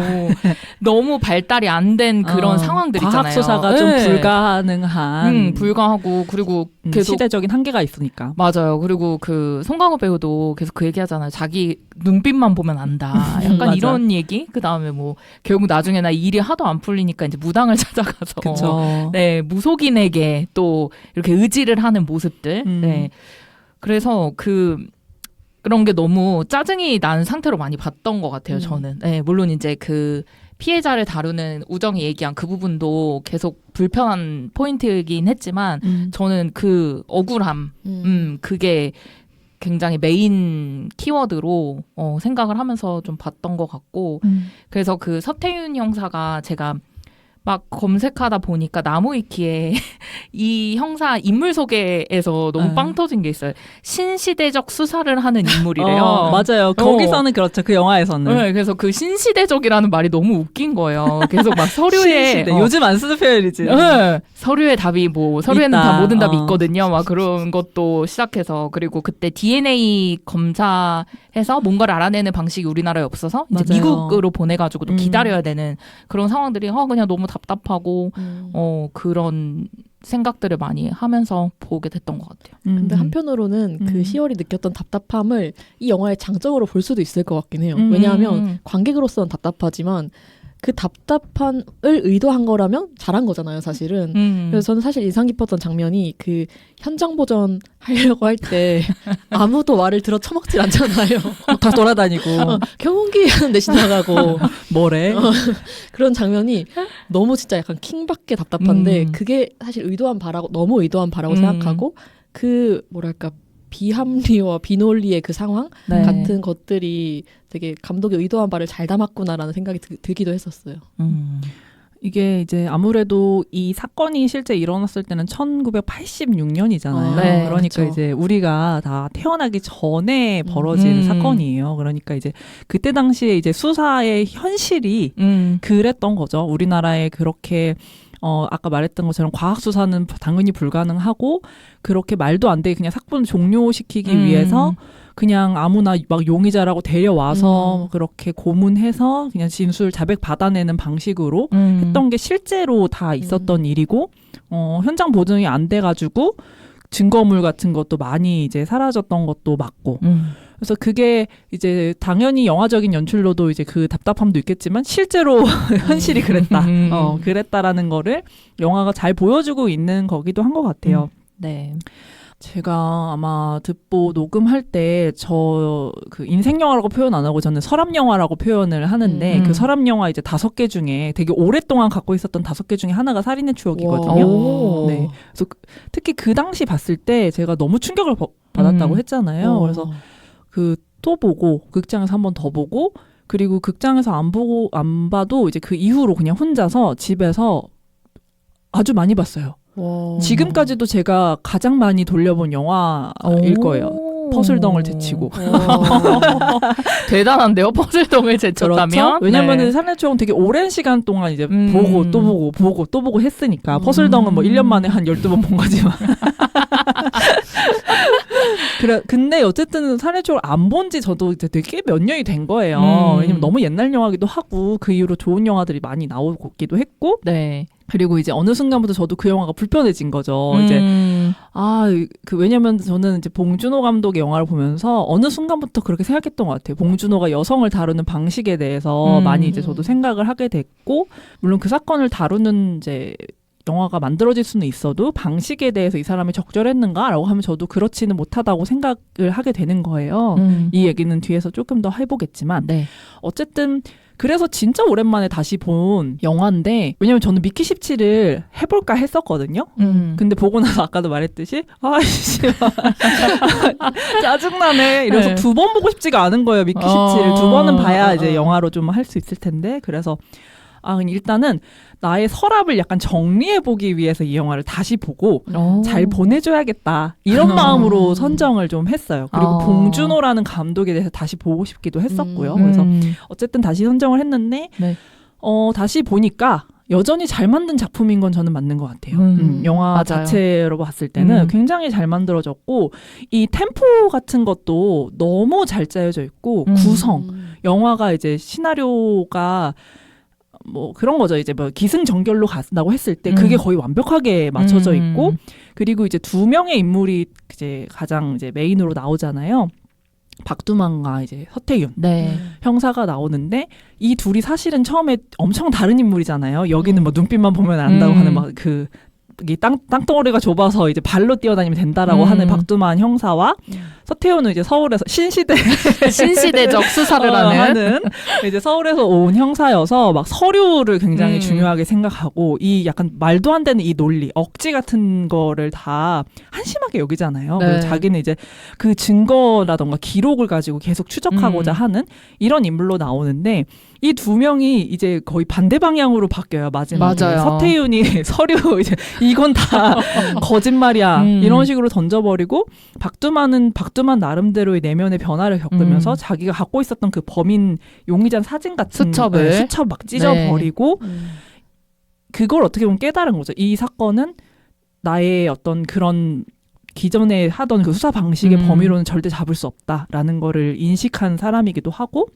너무 발달이 안 된 그런 상황들 있잖아요. 과학수사가 좀 불가능한. 불가하고 그리고 계속 시대적인 한계가 있으니까. 맞아요. 그리고 그 송강호 배우도 계속 그 얘기하잖아요. 자기 눈빛만 보면 안다. 약간 맞아. 이런 얘기. 그다음에 뭐 결국 나중에 나 일이 하도 안 풀리니까 이제 무당을 찾아가서 그쵸. 네, 무속인에게 또 이렇게 의지를 하는 모습들. 네. 그래서 그런 게 너무 짜증이 난 상태로 많이 봤던 것 같아요, 저는. 네, 물론 이제 그 피해자를 다루는 우정이 얘기한 그 부분도 계속 불편한 포인트이긴 했지만 저는 그 억울함, 그게 굉장히 메인 키워드로 생각을 하면서 좀 봤던 것 같고 그래서 그 서태윤 형사가 제가 막 검색하다 보니까 나무위키에 이 형사 인물 소개에서 너무 빵 터진 게 있어요. 신시대적 수사를 하는 인물이래요. 맞아요. 거기서는 그렇죠. 그 영화에서는. 네, 그래서 그 신시대적이라는 말이 너무 웃긴 거예요. 계속 막 서류에 신시대. 요즘 안 쓰는 표현이지. 네, 서류에 답이 뭐 서류에는 있다. 다 모든 답이 있거든요. 막 그런 것도 시작해서 그리고 그때 DNA 검사해서 뭔가를 알아내는 방식이 우리나라에 없어서 이제 맞아요. 미국으로 보내가지고 또 기다려야 되는 그런 상황들이 그냥 너무 답답하고 그런 생각들을 많이 하면서 보게 됐던 것 같아요. 근데 한편으로는 그 10월이 느꼈던 답답함을 이 영화의 장점으로 볼 수도 있을 것 같긴 해요. 왜냐하면 관객으로서는 답답하지만 그 답답함을 의도한 거라면 잘한 거잖아요, 사실은. 그래서 저는 사실 인상 깊었던 장면이 그 현장 보전 하려고 할 때 아무도 말을 들어 처먹질 않잖아요. 다 돌아다니고. 경운기 하는데 지나가고. 뭐래? 그런 장면이 너무 진짜 약간 킹받게 답답한데 그게 사실 의도한 바라고 너무 의도한 바라고 생각하고 그 뭐랄까 비합리와 비논리의 그 상황 같은 것들이 되게 감독이 의도한 바를 잘 담았구나라는 생각이 들기도 했었어요. 이게 이제 아무래도 이 사건이 실제 일어났을 때는 1986년이잖아요. 네, 그러니까 그렇죠. 이제 우리가 다 태어나기 전에 벌어진 사건이에요. 그러니까 이제 그때 당시에 이제 수사의 현실이 그랬던 거죠. 우리나라에 그렇게 아까 말했던 것처럼 과학수사는 당연히 불가능하고 그렇게 말도 안 되게 그냥 사건을 종료시키기 위해서 그냥 아무나 막 용의자라고 데려와서 그렇게 고문해서 그냥 진술 자백 받아내는 방식으로 했던 게 실제로 다 있었던 일이고 현장 보증이 안 돼가지고 증거물 같은 것도 많이 이제 사라졌던 것도 맞고 그래서 그게 이제 당연히 영화적인 연출로도 이제 그 답답함도 있겠지만 실제로 현실이 그랬다. 그랬다라는 거를 영화가 잘 보여주고 있는 거기도 한 것 같아요. 네. 제가 아마 듣보 녹음할 때 저 그 인생 영화라고 표현 안 하고 저는 서랍 영화라고 표현을 하는데 그 서랍 영화 이제 5개 중에 되게 오랫동안 갖고 있었던 5개 중에 하나가 살인의 추억이거든요. 네. 그래서 특히 그 당시 봤을 때 제가 너무 충격을 받았다고 했잖아요. 그래서 그 또 보고 극장에서 한 번 더 보고 그리고 극장에서 안 봐도 이제 그 이후로 그냥 혼자서 집에서 아주 많이 봤어요. 와. 지금까지도 제가 가장 많이 돌려본 영화일 거예요. 퍼즐덩을 제치고. 대단한데요, 퍼즐덩을 제쳤다면. 그렇죠? 왜냐면은 네. 산의 추억은 되게 오랜 시간 동안 이제 보고 또 보고 보고 또 보고 했으니까 퍼즐덩은 뭐 1년 만에 한 12번 본 거지만. 근데 어쨌든 산의 추억을 안 본 지 저도 이제 되게 몇 년이 된 거예요. 왜냐면 너무 옛날 영화기도 하고 그 이후로 좋은 영화들이 많이 나오기도 했고. 네. 그리고 이제 어느 순간부터 저도 그 영화가 불편해진 거죠. 이제 왜냐면 저는 이제 봉준호 감독의 영화를 보면서 어느 순간부터 그렇게 생각했던 것 같아요. 봉준호가 여성을 다루는 방식에 대해서 많이 이제 저도 생각을 하게 됐고, 물론 그 사건을 다루는 이제 영화가 만들어질 수는 있어도 방식에 대해서 이 사람이 적절했는가라고 하면 저도 그렇지는 못하다고 생각을 하게 되는 거예요. 이 얘기는 뒤에서 조금 더 해보겠지만, 네. 어쨌든 그래서 진짜 오랜만에 다시 본 영화인데, 왜냐면 저는 미키 17을 해볼까 했었거든요. 근데 보고 나서 아까도 말했듯이 아이씨 짜증나네 이래서 네. 두 번 보고 싶지가 않은 거예요. 미키 17을 두 번은 봐야 이제 영화로 좀 할 수 있을 텐데, 그래서 일단은 나의 서랍을 약간 정리해보기 위해서 이 영화를 다시 보고 잘 보내줘야겠다 이런 마음으로 선정을 좀 했어요. 그리고 봉준호라는 감독에 대해서 다시 보고 싶기도 했었고요. 그래서 어쨌든 다시 선정을 했는데 네. 다시 보니까 여전히 잘 만든 작품인 건 저는 맞는 것 같아요. 영화 맞아요. 자체로 봤을 때는 굉장히 잘 만들어졌고, 이 템포 같은 것도 너무 잘 짜여져 있고, 구성, 영화가 이제 시나리오가 뭐 그런 거죠. 이제 뭐 기승전결로 간다고 했을 때 그게 거의 완벽하게 맞춰져 있고, 그리고 이제 두 명의 인물이 이제 가장 이제 메인으로 나오잖아요. 박두만과 이제 서태윤 네. 형사가 나오는데, 이 둘이 사실은 처음에 엄청 다른 인물이잖아요. 여기는 뭐 눈빛만 보면 안다고 하는 막 이 땅덩어리가 좁아서 이제 발로 뛰어다니면 된다라고 하는 박두만 형사와 서태윤은 이제 서울에서 신시대적 수사를 하는 이제 서울에서 온 형사여서 막 서류를 굉장히 중요하게 생각하고, 이 약간 말도 안 되는 이 논리, 억지 같은 거를 다 한심하게 여기잖아요. 네. 그래서 자기는 이제 그 증거라던가 기록을 가지고 계속 추적하고자 하는 이런 인물로 나오는데, 이 두 명이 이제 거의 반대 방향으로 바뀌어요. 마지막에. 맞아요. 서태윤이 서류 이제 이건 다 거짓말이야 이런 식으로 던져버리고, 박두만 나름대로의 내면의 변화를 겪으면서 자기가 갖고 있었던 그 범인 용의자 사진 같은 수첩 막 찢어버리고, 그걸 어떻게 보면 깨달은 거죠. 이 사건은 나의 어떤 그런 기존에 하던 그 수사 방식의 범위로는 절대 잡을 수 없다라는 거를 인식한 사람이기도 하고,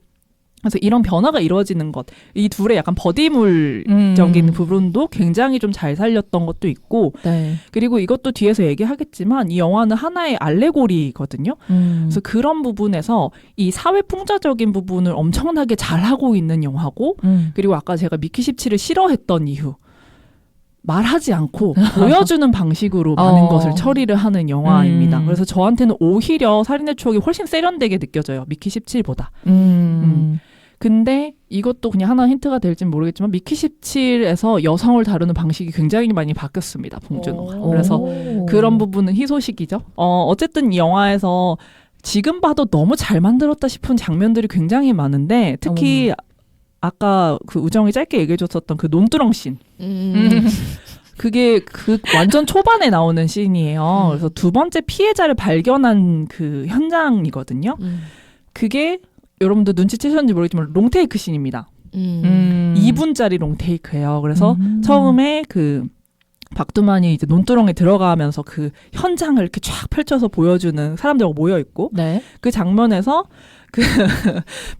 그래서 이런 변화가 이루어지는 것, 이 둘의 약간 버디물적인 부분도 굉장히 좀 잘 살렸던 것도 있고, 네. 그리고 이것도 뒤에서 얘기하겠지만 이 영화는 하나의 알레고리거든요. 그래서 그런 부분에서 이 사회 풍자적인 부분을 엄청나게 잘하고 있는 영화고, 그리고 아까 제가 미키 17을 싫어했던 이유, 말하지 않고 보여주는 방식으로 많은 것을 처리를 하는 영화입니다. 그래서 저한테는 오히려 살인의 추억이 훨씬 세련되게 느껴져요. 미키 17보다. 근데 이것도 그냥 하나 힌트가 될지는 모르겠지만, 미키 17에서 여성을 다루는 방식이 굉장히 많이 바뀌었습니다. 봉준호가. 그래서 그런 부분은 희소식이죠. 어쨌든 이 영화에서 지금 봐도 너무 잘 만들었다 싶은 장면들이 굉장히 많은데, 특히 아까 그 우정이 짧게 얘기해줬었던 그 논두렁 씬. 그게 그 완전 초반에 나오는 씬이에요. 그래서 두 번째 피해자를 발견한 그 현장이거든요. 그게 여러분들 눈치채셨는지 모르겠지만 롱테이크 씬입니다. 2분짜리 롱테이크예요. 그래서 처음에 그 박두만이 이제 논두렁에 들어가면서 그 현장을 이렇게 쫙 펼쳐서 보여주는 사람들하고 모여 있고, 그 장면에서 그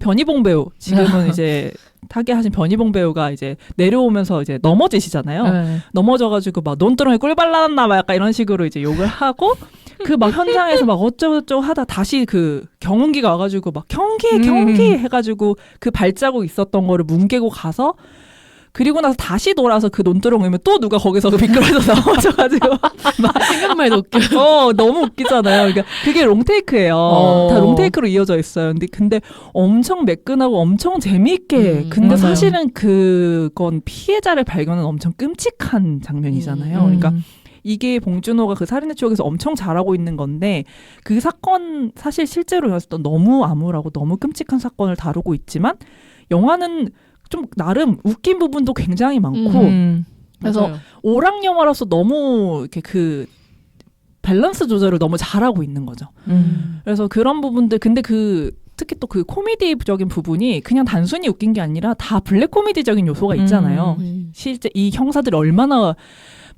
변희봉 배우, 지금은 이제 타계하신 변희봉 배우가 이제 내려오면서 이제 넘어지시잖아요. 넘어져가지고 막 논두렁에 꿀 발라놨나 봐 약간 이런 식으로 이제 욕을 하고, 그 막 현장에서 막 어쩌고저쩌고 하다 다시 그 경운기가 와가지고 막 경기 해가지고 그 발자국 있었던 거를 뭉개고 가서, 그리고 나서 다시 돌아서 그 논두렁 오면 또 누가 거기서 미끄러져서 넘어져가지고 생각만 해도 웃겨. 너무 웃기잖아요. 그러니까 그게 롱테이크예요. 다 롱테이크로 이어져 있어요. 근데 엄청 매끈하고 엄청 재미있게. 근데 맞아요. 사실은 그건 피해자를 발견한 엄청 끔찍한 장면이잖아요. 그러니까 이게 봉준호가 그 살인의 추억에서 엄청 잘하고 있는 건데 그 사건 사실 실제로 봤을 때 너무 암울하고 너무 끔찍한 사건을 다루고 있지만 영화는 좀 나름 웃긴 부분도 굉장히 많고 그래서 맞아요. 오락 영화로서 너무 이렇게 그 밸런스 조절을 너무 잘하고 있는 거죠. 그래서 그런 부분들 근데 특히 또 그 코미디적인 부분이 그냥 단순히 웃긴 게 아니라 다 블랙 코미디적인 요소가 있잖아요. 실제 이 형사들이 얼마나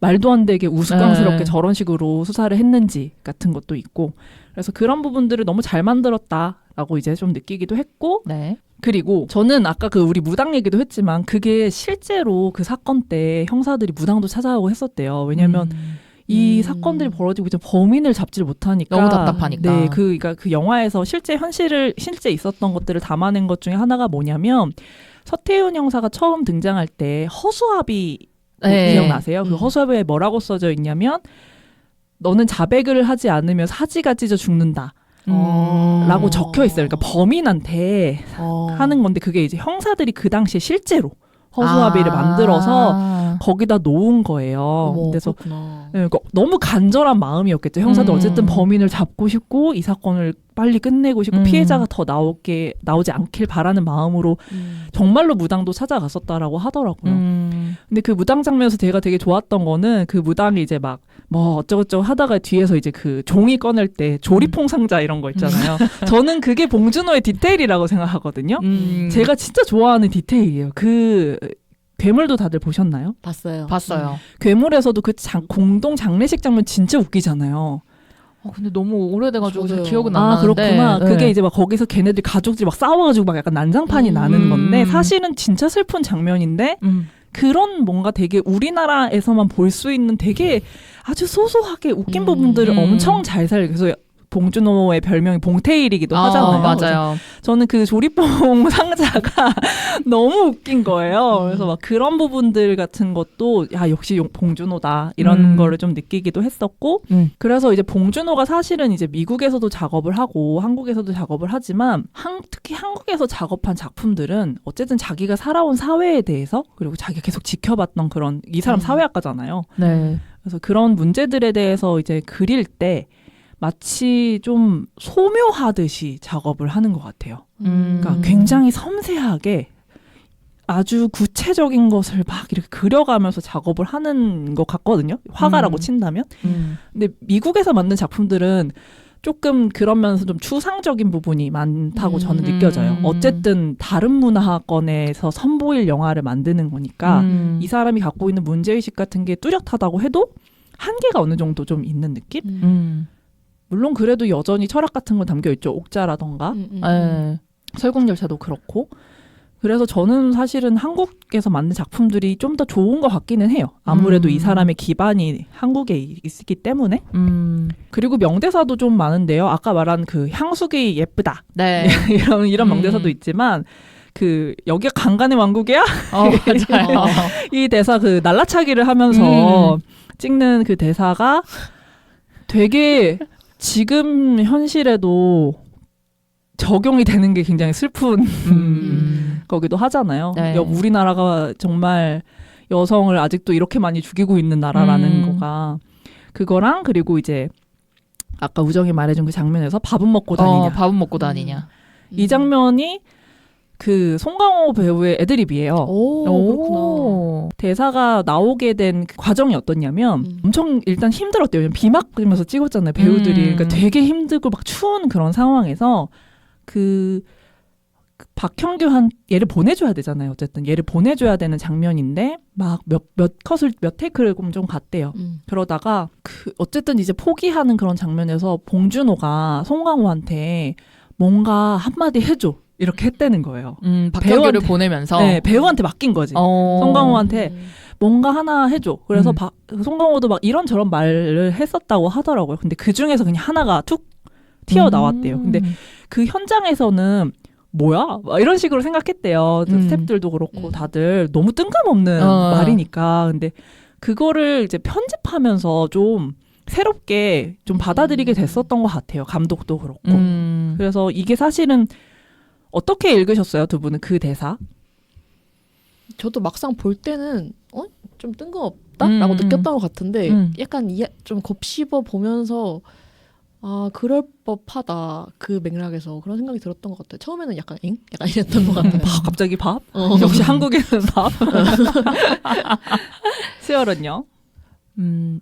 말도 안 되게 우스꽝스럽게 네. 저런 식으로 수사를 했는지 같은 것도 있고 그래서 그런 부분들을 너무 잘 만들었다라고 이제 좀 느끼기도 했고 네. 그리고 저는 아까 그 우리 무당 얘기도 했지만 그게 실제로 그 사건 때 형사들이 무당도 찾아가고 했었대요. 왜냐면 이 사건들이 벌어지고 이제 범인을 잡지를 못하니까 너무 답답하니까. 네, 그러니까 그 영화에서 실제 있었던 것들을 담아낸 것 중에 하나가 뭐냐면 서태훈 형사가 처음 등장할 때 허수아비 네. 기억나세요? 그 허수아비에 뭐라고 써져 있냐면 너는 자백을 하지 않으면 사지가 찢어 죽는다. 라고 적혀 있어요. 그러니까 범인한테 하는 건데 그게 이제 형사들이 그 당시에 실제로 허수아비를 만들어서 거기다 놓은 거예요. 어머, 그래서 그렇구나. 네, 그러니까 너무 간절한 마음이었겠죠. 형사들 어쨌든 범인을 잡고 싶고 이 사건을 빨리 끝내고 싶고 피해자가 더 나오지 않길 바라는 마음으로 정말로 무당도 찾아갔었다라고 하더라고요. 근데 그 무당 장면에서 제가 되게 좋았던 거는 그 무당이 이제 막 뭐 어쩌고저쩌고 하다가 뒤에서 이제 그 종이 꺼낼 때 조리퐁 상자 이런 거 있잖아요. 저는 그게 봉준호의 디테일이라고 생각하거든요. 제가 진짜 좋아하는 디테일이에요. 그 괴물도 다들 보셨나요? 봤어요. 봤어요. 괴물에서도 그 공동 장례식 장면 진짜 웃기잖아요. 근데 너무 오래돼가지고 잘 저도요. 기억은 안 나는데. 그렇구나. 네. 그게 이제 막 거기서 걔네들 가족들이 막 싸워가지고 막 약간 난장판이 나는 건데 사실은 진짜 슬픈 장면인데 그런 뭔가 되게 우리나라에서만 볼 수 있는 되게 아주 소소하게 웃긴 부분들을 엄청 잘 그래서 봉준호의 별명이 봉테일이기도 하잖아요. 맞아요. 저는 그 조리뽕 상자가 너무 웃긴 거예요. 그래서 막 그런 부분들 같은 것도 야 역시 봉준호다 이런 거를 좀 느끼기도 했었고 그래서 이제 봉준호가 사실은 이제 미국에서도 작업을 하고 한국에서도 작업을 하지만 특히 한국에서 작업한 작품들은 어쨌든 자기가 살아온 사회에 대해서 그리고 자기가 계속 지켜봤던 그런 이 사람 사회학과잖아요. 네. 그래서 그런 문제들에 대해서 이제 그릴 때 마치 좀 소묘하듯이 작업을 하는 것 같아요. 그러니까 굉장히 섬세하게 아주 구체적인 것을 막 이렇게 그려가면서 작업을 하는 것 같거든요. 화가라고 친다면. 근데 미국에서 만든 작품들은 조금 그러면서 좀 추상적인 부분이 많다고 저는 느껴져요. 어쨌든 다른 문화권에서 선보일 영화를 만드는 거니까 이 사람이 갖고 있는 문제의식 같은 게 뚜렷하다고 해도 한계가 어느 정도 좀 있는 느낌? 물론 그래도 여전히 철학 같은 건 담겨있죠. 옥자라던가 네. 설국열차도 그렇고 그래서 저는 사실은 한국에서 만든 작품들이 좀 더 좋은 것 같기는 해요. 아무래도 이 사람의 기반이 한국에 있기 때문에 그리고 명대사도 좀 많은데요. 아까 말한 그 향수기 예쁘다 네. 이런 명대사도 있지만 그 여기가 강간의 왕국이야? 맞아요. 이 대사 그 날라차기를 하면서 찍는 그 대사가 되게 지금 현실에도 적용이 되는 게 굉장히 슬픈 거기도 하잖아요. 네. 우리나라가 정말 여성을 아직도 이렇게 많이 죽이고 있는 나라라는 거가 그거랑 그리고 이제 아까 우정이 말해준 그 장면에서 밥은 먹고 다니냐. 밥은 먹고 다니냐. 이 장면이 그 송강호 배우의 애드립이에요. 그렇구나. 대사가 나오게 된 그 과정이 어떻냐면 엄청 일단 힘들었대요. 비 맞으면서 찍었잖아요. 배우들이. 그러니까 되게 힘들고 막 추운 그런 상황에서 그 박형규한 얘를 보내줘야 되잖아요. 어쨌든 얘를 보내줘야 되는 장면인데 막 몇 테이크를 좀 갔대요. 그러다가 그 어쨌든 이제 포기하는 그런 장면에서 봉준호가 송강호한테 뭔가 한마디 해줘. 이렇게 했다는 거예요. 박형규를 보내면서. 네, 배우한테 맡긴 거지. 송강호한테 뭔가 하나 해줘. 그래서 송강호도 막 이런저런 말을 했었다고 하더라고요. 근데 그 중에서 그냥 하나가 툭 튀어나왔대요. 근데 그 현장에서는 뭐야? 막 이런 식으로 생각했대요. 스태프들도 그렇고 다들 너무 뜬금없는 말이니까. 근데 그거를 이제 편집하면서 좀 새롭게 좀 받아들이게 됐었던 것 같아요. 감독도 그렇고. 그래서 이게 사실은 어떻게 읽으셨어요? 두 분은 그 대사? 저도 막상 볼 때는 좀 뜬금없다라고 느꼈던 것 같은데 약간 좀 곱씹어 보면서 아 그럴 법하다 그 맥락에서 그런 생각이 들었던 것 같아요. 처음에는 약간 엥? 약간 이랬던 것 같아요. 갑자기 밥? 역시 한국에는 밥. 수열은요?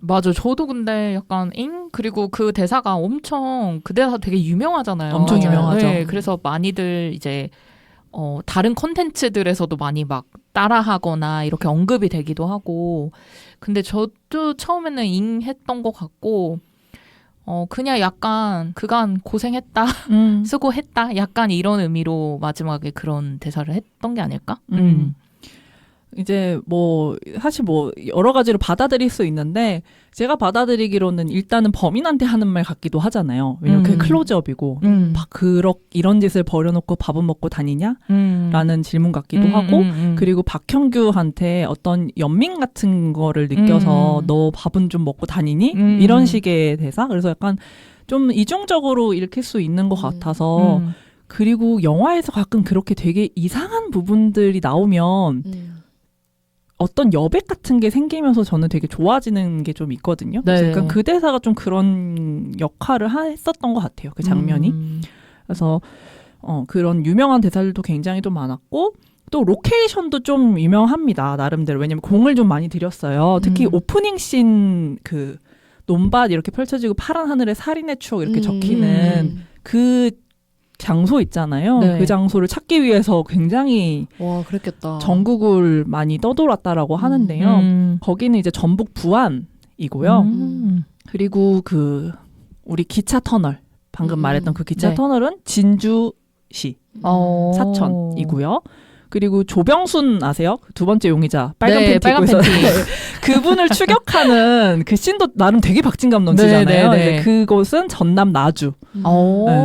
맞아. 저도 근데 약간 그리고 그 대사가 그 대사 되게 유명하잖아요. 엄청 유명하죠. 네, 그래서 많이들 이제 다른 콘텐츠들에서도 많이 막 따라하거나 이렇게 언급이 되기도 하고. 근데 저도 처음에는 했던 것 같고, 그냥 약간 그간 고생했다, 수고했다, 약간 이런 의미로 마지막에 그런 대사를 했던 게 아닐까? 이제 뭐 사실 뭐 여러 가지로 받아들일 수 있는데 제가 받아들이기로는 일단은 범인한테 하는 말 같기도 하잖아요. 왜냐면 그게 클로즈업이고 막 이런 짓을 벌여놓고 밥은 먹고 다니냐? 라는 질문 같기도 하고 그리고 박형규한테 어떤 연민 같은 거를 느껴서 너 밥은 좀 먹고 다니니? 이런 식의 대사? 그래서 약간 좀 이중적으로 읽힐 수 있는 것 같아서 그리고 영화에서 가끔 그렇게 되게 이상한 부분들이 나오면 어떤 여백 같은 게 생기면서 저는 되게 좋아지는 게 좀 있거든요. 네. 그래서 그 대사가 좀 그런 역할을 했었던 것 같아요. 그 장면이. 그래서 그런 유명한 대사들도 굉장히 좀 많았고 또 로케이션도 좀 유명합니다. 나름대로. 왜냐면 공을 좀 많이 들였어요. 특히 오프닝 씬 그 논밭 이렇게 펼쳐지고 파란 하늘에 살인의 추억 이렇게 적히는 그 장소 있잖아요. 네. 그 장소를 찾기 위해서 굉장히 와 그랬겠다. 전국을 많이 떠돌았다라고 하는데요. 거기는 이제 전북 부안이고요. 그리고 그 우리 기차 터널 방금 말했던 그 기차 네. 터널은 진주시 사천이고요. 그리고 조병순 아세요? 두 번째 용의자 빨간 네, 팬티 빨간 입고 있어서 팬티. 그분을 추격하는 그 씬도 나름 되게 박진감 넘치잖아요. 네, 네, 네. 이제 그곳은 전남 나주. 네,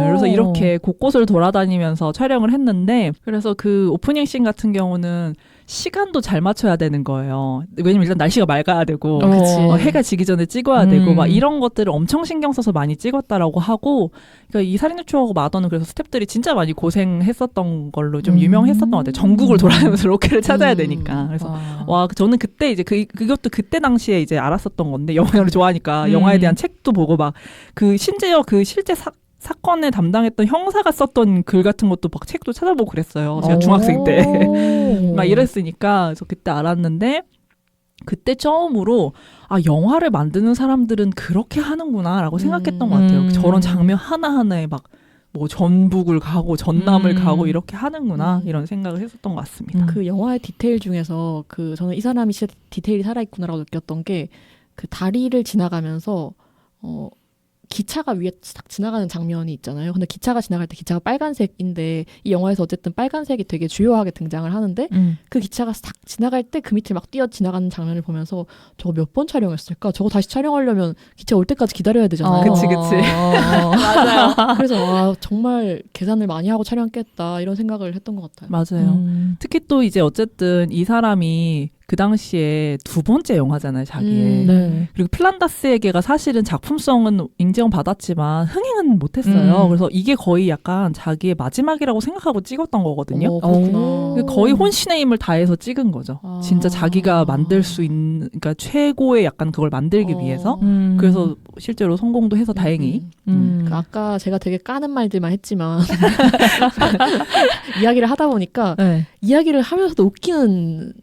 그래서 이렇게 곳곳을 돌아다니면서 촬영을 했는데 그래서 그 오프닝 씬 같은 경우는 시간도 잘 맞춰야 되는 거예요. 왜냐면 일단 날씨가 맑아야 되고 그치. 해가 지기 전에 찍어야 되고 막 이런 것들을 엄청 신경 써서 많이 찍었다라고 하고 그러니까 이 살인의 추억하고 마더는 그래서 스태프들이 진짜 많이 고생했었던 걸로 좀 유명했었던 것 같아요. 전국을 돌아다니면서 로케를 찾아야 되니까. 그래서 와 저는 그때 이제 그것도 그때 당시에 이제 알았었던 건데 영화를 좋아하니까 영화에 대한 책도 보고 막 그 심지어 그 실제 사건에 담당했던 형사가 썼던 글 같은 것도 막 책도 찾아보고 그랬어요. 제가 중학생 때. 막 이랬으니까 그래서 그때 알았는데 그때 처음으로 아 영화를 만드는 사람들은 그렇게 하는구나라고 생각했던 것 같아요. 저런 장면 하나하나에 막 뭐 전북을 가고 전남을 가고 이렇게 하는구나 이런 생각을 했었던 것 같습니다. 그 영화의 디테일 중에서 저는 이 사람이 진짜 디테일이 살아있구나라고 느꼈던 게 그 다리를 지나가면서 기차가 위에 싹 지나가는 장면이 있잖아요. 근데 기차가 지나갈 때 기차가 빨간색인데 이 영화에서 어쨌든 빨간색이 되게 주요하게 등장을 하는데 그 기차가 싹 지나갈 때 그 밑을 막 뛰어 지나가는 장면을 보면서 저거 몇 번 촬영했을까? 저거 다시 촬영하려면 기차 올 때까지 기다려야 되잖아요. 그치. 맞아요. 그래서 와 정말 계산을 많이 하고 촬영했겠다 이런 생각을 했던 것 같아요. 맞아요. 특히 또 이제 어쨌든 이 사람이 그 당시에 두 번째 영화잖아요, 자기의. 네. 그리고 플란다스에게가 사실은 작품성은 인정받았지만 흥행은 못했어요. 그래서 이게 거의 약간 자기의 마지막이라고 생각하고 찍었던 거거든요. 그렇구나. 거의 혼신의 힘을 다해서 찍은 거죠. 진짜 자기가 만들 수 있는, 그러니까 최고의 약간 그걸 만들기 위해서. 그래서 실제로 성공도 해서 다행히. 그 아까 제가 되게 까는 말들만 했지만 이야기를 하다 보니까 네. 이야기를 하면서도 웃기는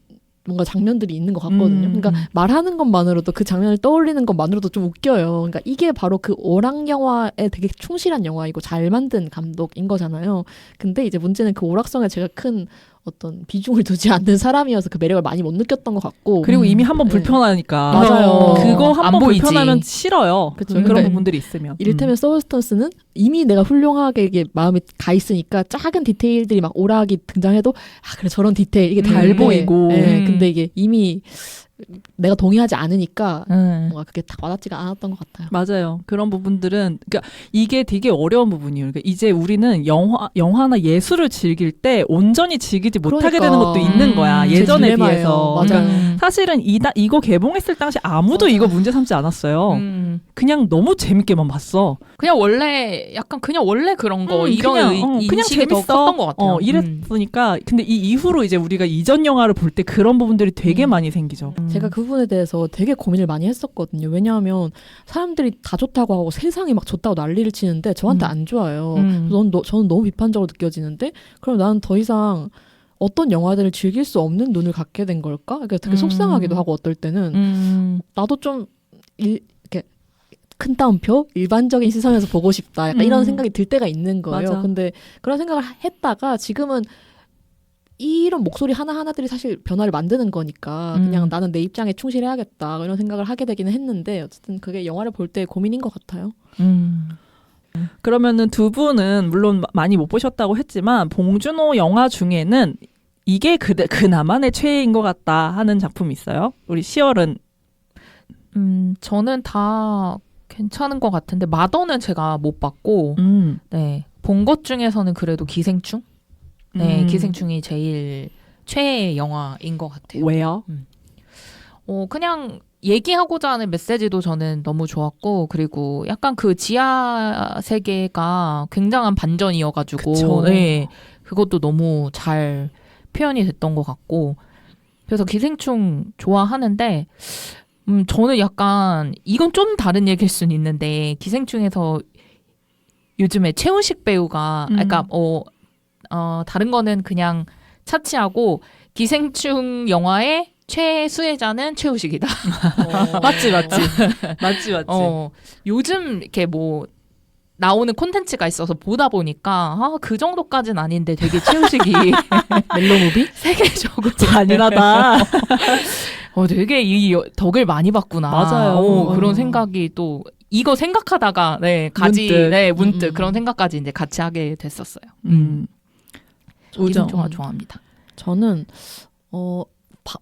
뭔가 장면들이 있는 것 같거든요. 그러니까 말하는 것만으로도 그 장면을 떠올리는 것만으로도 좀 웃겨요. 그러니까 이게 바로 그 오락 영화에 되게 충실한 영화이고 잘 만든 감독인 거잖아요. 근데 이제 문제는 그 오락성에 제가 큰 어떤 비중을 두지 않는 사람이어서 그 매력을 많이 못 느꼈던 것 같고 그리고 이미 한번 네. 불편하니까. 맞아요. 그거 안 한번 보이지. 불편하면 싫어요. 그쵸. 그런 근데 부분들이 있으면. 이를테면 서브스턴스는 이미 내가 훌륭하게 이게 마음에 가 있으니까 작은 디테일들이 막 오락이 등장해도 아 그래 저런 디테일 이게 잘 보이고. 근데 이게 이미 내가 동의하지 않으니까 뭔가 그게 딱 와닿지가 않았던 것 같아요. 맞아요. 그런 부분들은 그러니까 이게 되게 어려운 부분이에요. 그러니까 이제 우리는 영화나 예술을 즐길 때 온전히 즐기지 못하게 그러니까. 되는 것도 있는 거야. 제 예전에 딜레마예요. 비해서. 맞아요. 그러니까 사실은 이거 개봉했을 당시 아무도 맞아. 이거 문제 삼지 않았어요. 그냥 너무 재밌게만 봤어. 그냥 원래 그런 거 이런 그냥 인식이 더 재밌어. 컸던 것 같아요. 이랬으니까 근데 이 이후로 이제 우리가 이전 영화를 볼 때 그런 부분들이 되게 많이 생기죠. 제가 그 부분에 대해서 되게 고민을 많이 했었거든요. 왜냐하면 사람들이 다 좋다고 하고 세상이 막 좋다고 난리를 치는데 저한테 안 좋아요. 저는 너무 비판적으로 느껴지는데 그럼 나는 더 이상 어떤 영화들을 즐길 수 없는 눈을 갖게 된 걸까? 그러니까 되게 속상하기도 하고 어떨 때는 나도 좀 이렇게 큰 따옴표 일반적인 시선에서 보고 싶다. 약간 이런 생각이 들 때가 있는 거예요. 맞아. 근데 그런 생각을 했다가 지금은 이런 목소리 하나하나들이 사실 변화를 만드는 거니까 그냥 나는 내 입장에 충실해야겠다 이런 생각을 하게 되기는 했는데 어쨌든 그게 영화를 볼 때 고민인 것 같아요. 그러면은 두 분은 물론 많이 못 보셨다고 했지만 봉준호 영화 중에는 이게 그나마의 최애인 것 같다 하는 작품이 있어요? 우리 시월은 저는 다 괜찮은 것 같은데 마더는 제가 못 봤고 네, 본 것 중에서는 그래도 기생충? 네, 기생충이 제일 최애 영화인 것 같아요. 왜요? 그냥 얘기하고자 하는 메시지도 저는 너무 좋았고 그리고 약간 그 지하 세계가 굉장한 반전이어가지고 그쵸. 네, 그것도 너무 잘 표현이 됐던 것 같고 그래서 기생충 좋아하는데 저는 약간 이건 좀 다른 얘기일 수는 있는데 기생충에서 요즘에 최우식 배우가 그러니까 다른 거는 그냥 차치하고 기생충 영화의 최수혜자는 최우식이다. 맞지. 맞지. 요즘 이렇게 뭐 나오는 콘텐츠가 있어서 보다 보니까 그 정도까지는 아닌데 되게 최우식이 멜로무비? 세계적으로 잔인하다. 되게 이 덕을 많이 봤구나. 맞아요. 그런 생각이 또 이거 생각하다가 문득 그런 생각까지 이제 같이 하게 됐었어요. 기생충 좋아합니다. 저는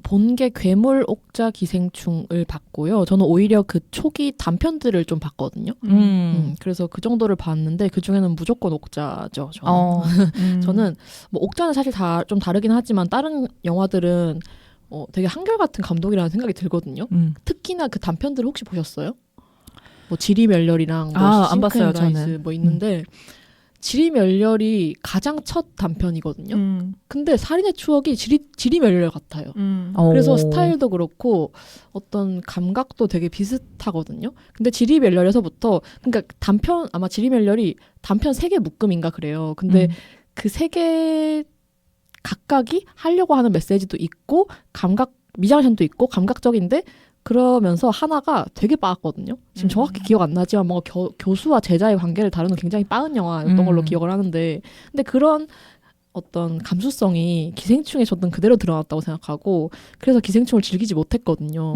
본 게 괴물 옥자 기생충을 봤고요. 저는 오히려 그 초기 단편들을 좀 봤거든요. 그래서 그 정도를 봤는데 그 중에는 무조건 옥자죠. 저는 뭐 옥자는 사실 다 좀 다르긴 하지만 다른 영화들은 되게 한결같은 감독이라는 생각이 들거든요. 특히나 그 단편들 혹시 보셨어요? 뭐 지리멸렬이랑 안 봤어요, 라이스 저는. 뭐 있는데 지리멸렬이 가장 첫 단편이거든요. 근데 살인의 추억이 지리멸렬 같아요. 그래서 스타일도 그렇고 어떤 감각도 되게 비슷하거든요. 근데 지리멸렬에서부터 그러니까 아마 지리멸렬이 단편 3개 묶음인가 그래요. 근데 그 3개 각각이 하려고 하는 메시지도 있고 미장센도 있고 감각적인데 그러면서 하나가 되게 빠았거든요. 지금 정확히 기억 안 나지만 뭔가 교수와 제자의 관계를 다루는 굉장히 빠은 영화였던 걸로 기억을 하는데 근데 그런 어떤 감수성이 기생충에 저는 그대로 드러났다고 생각하고 그래서 기생충을 즐기지 못했거든요.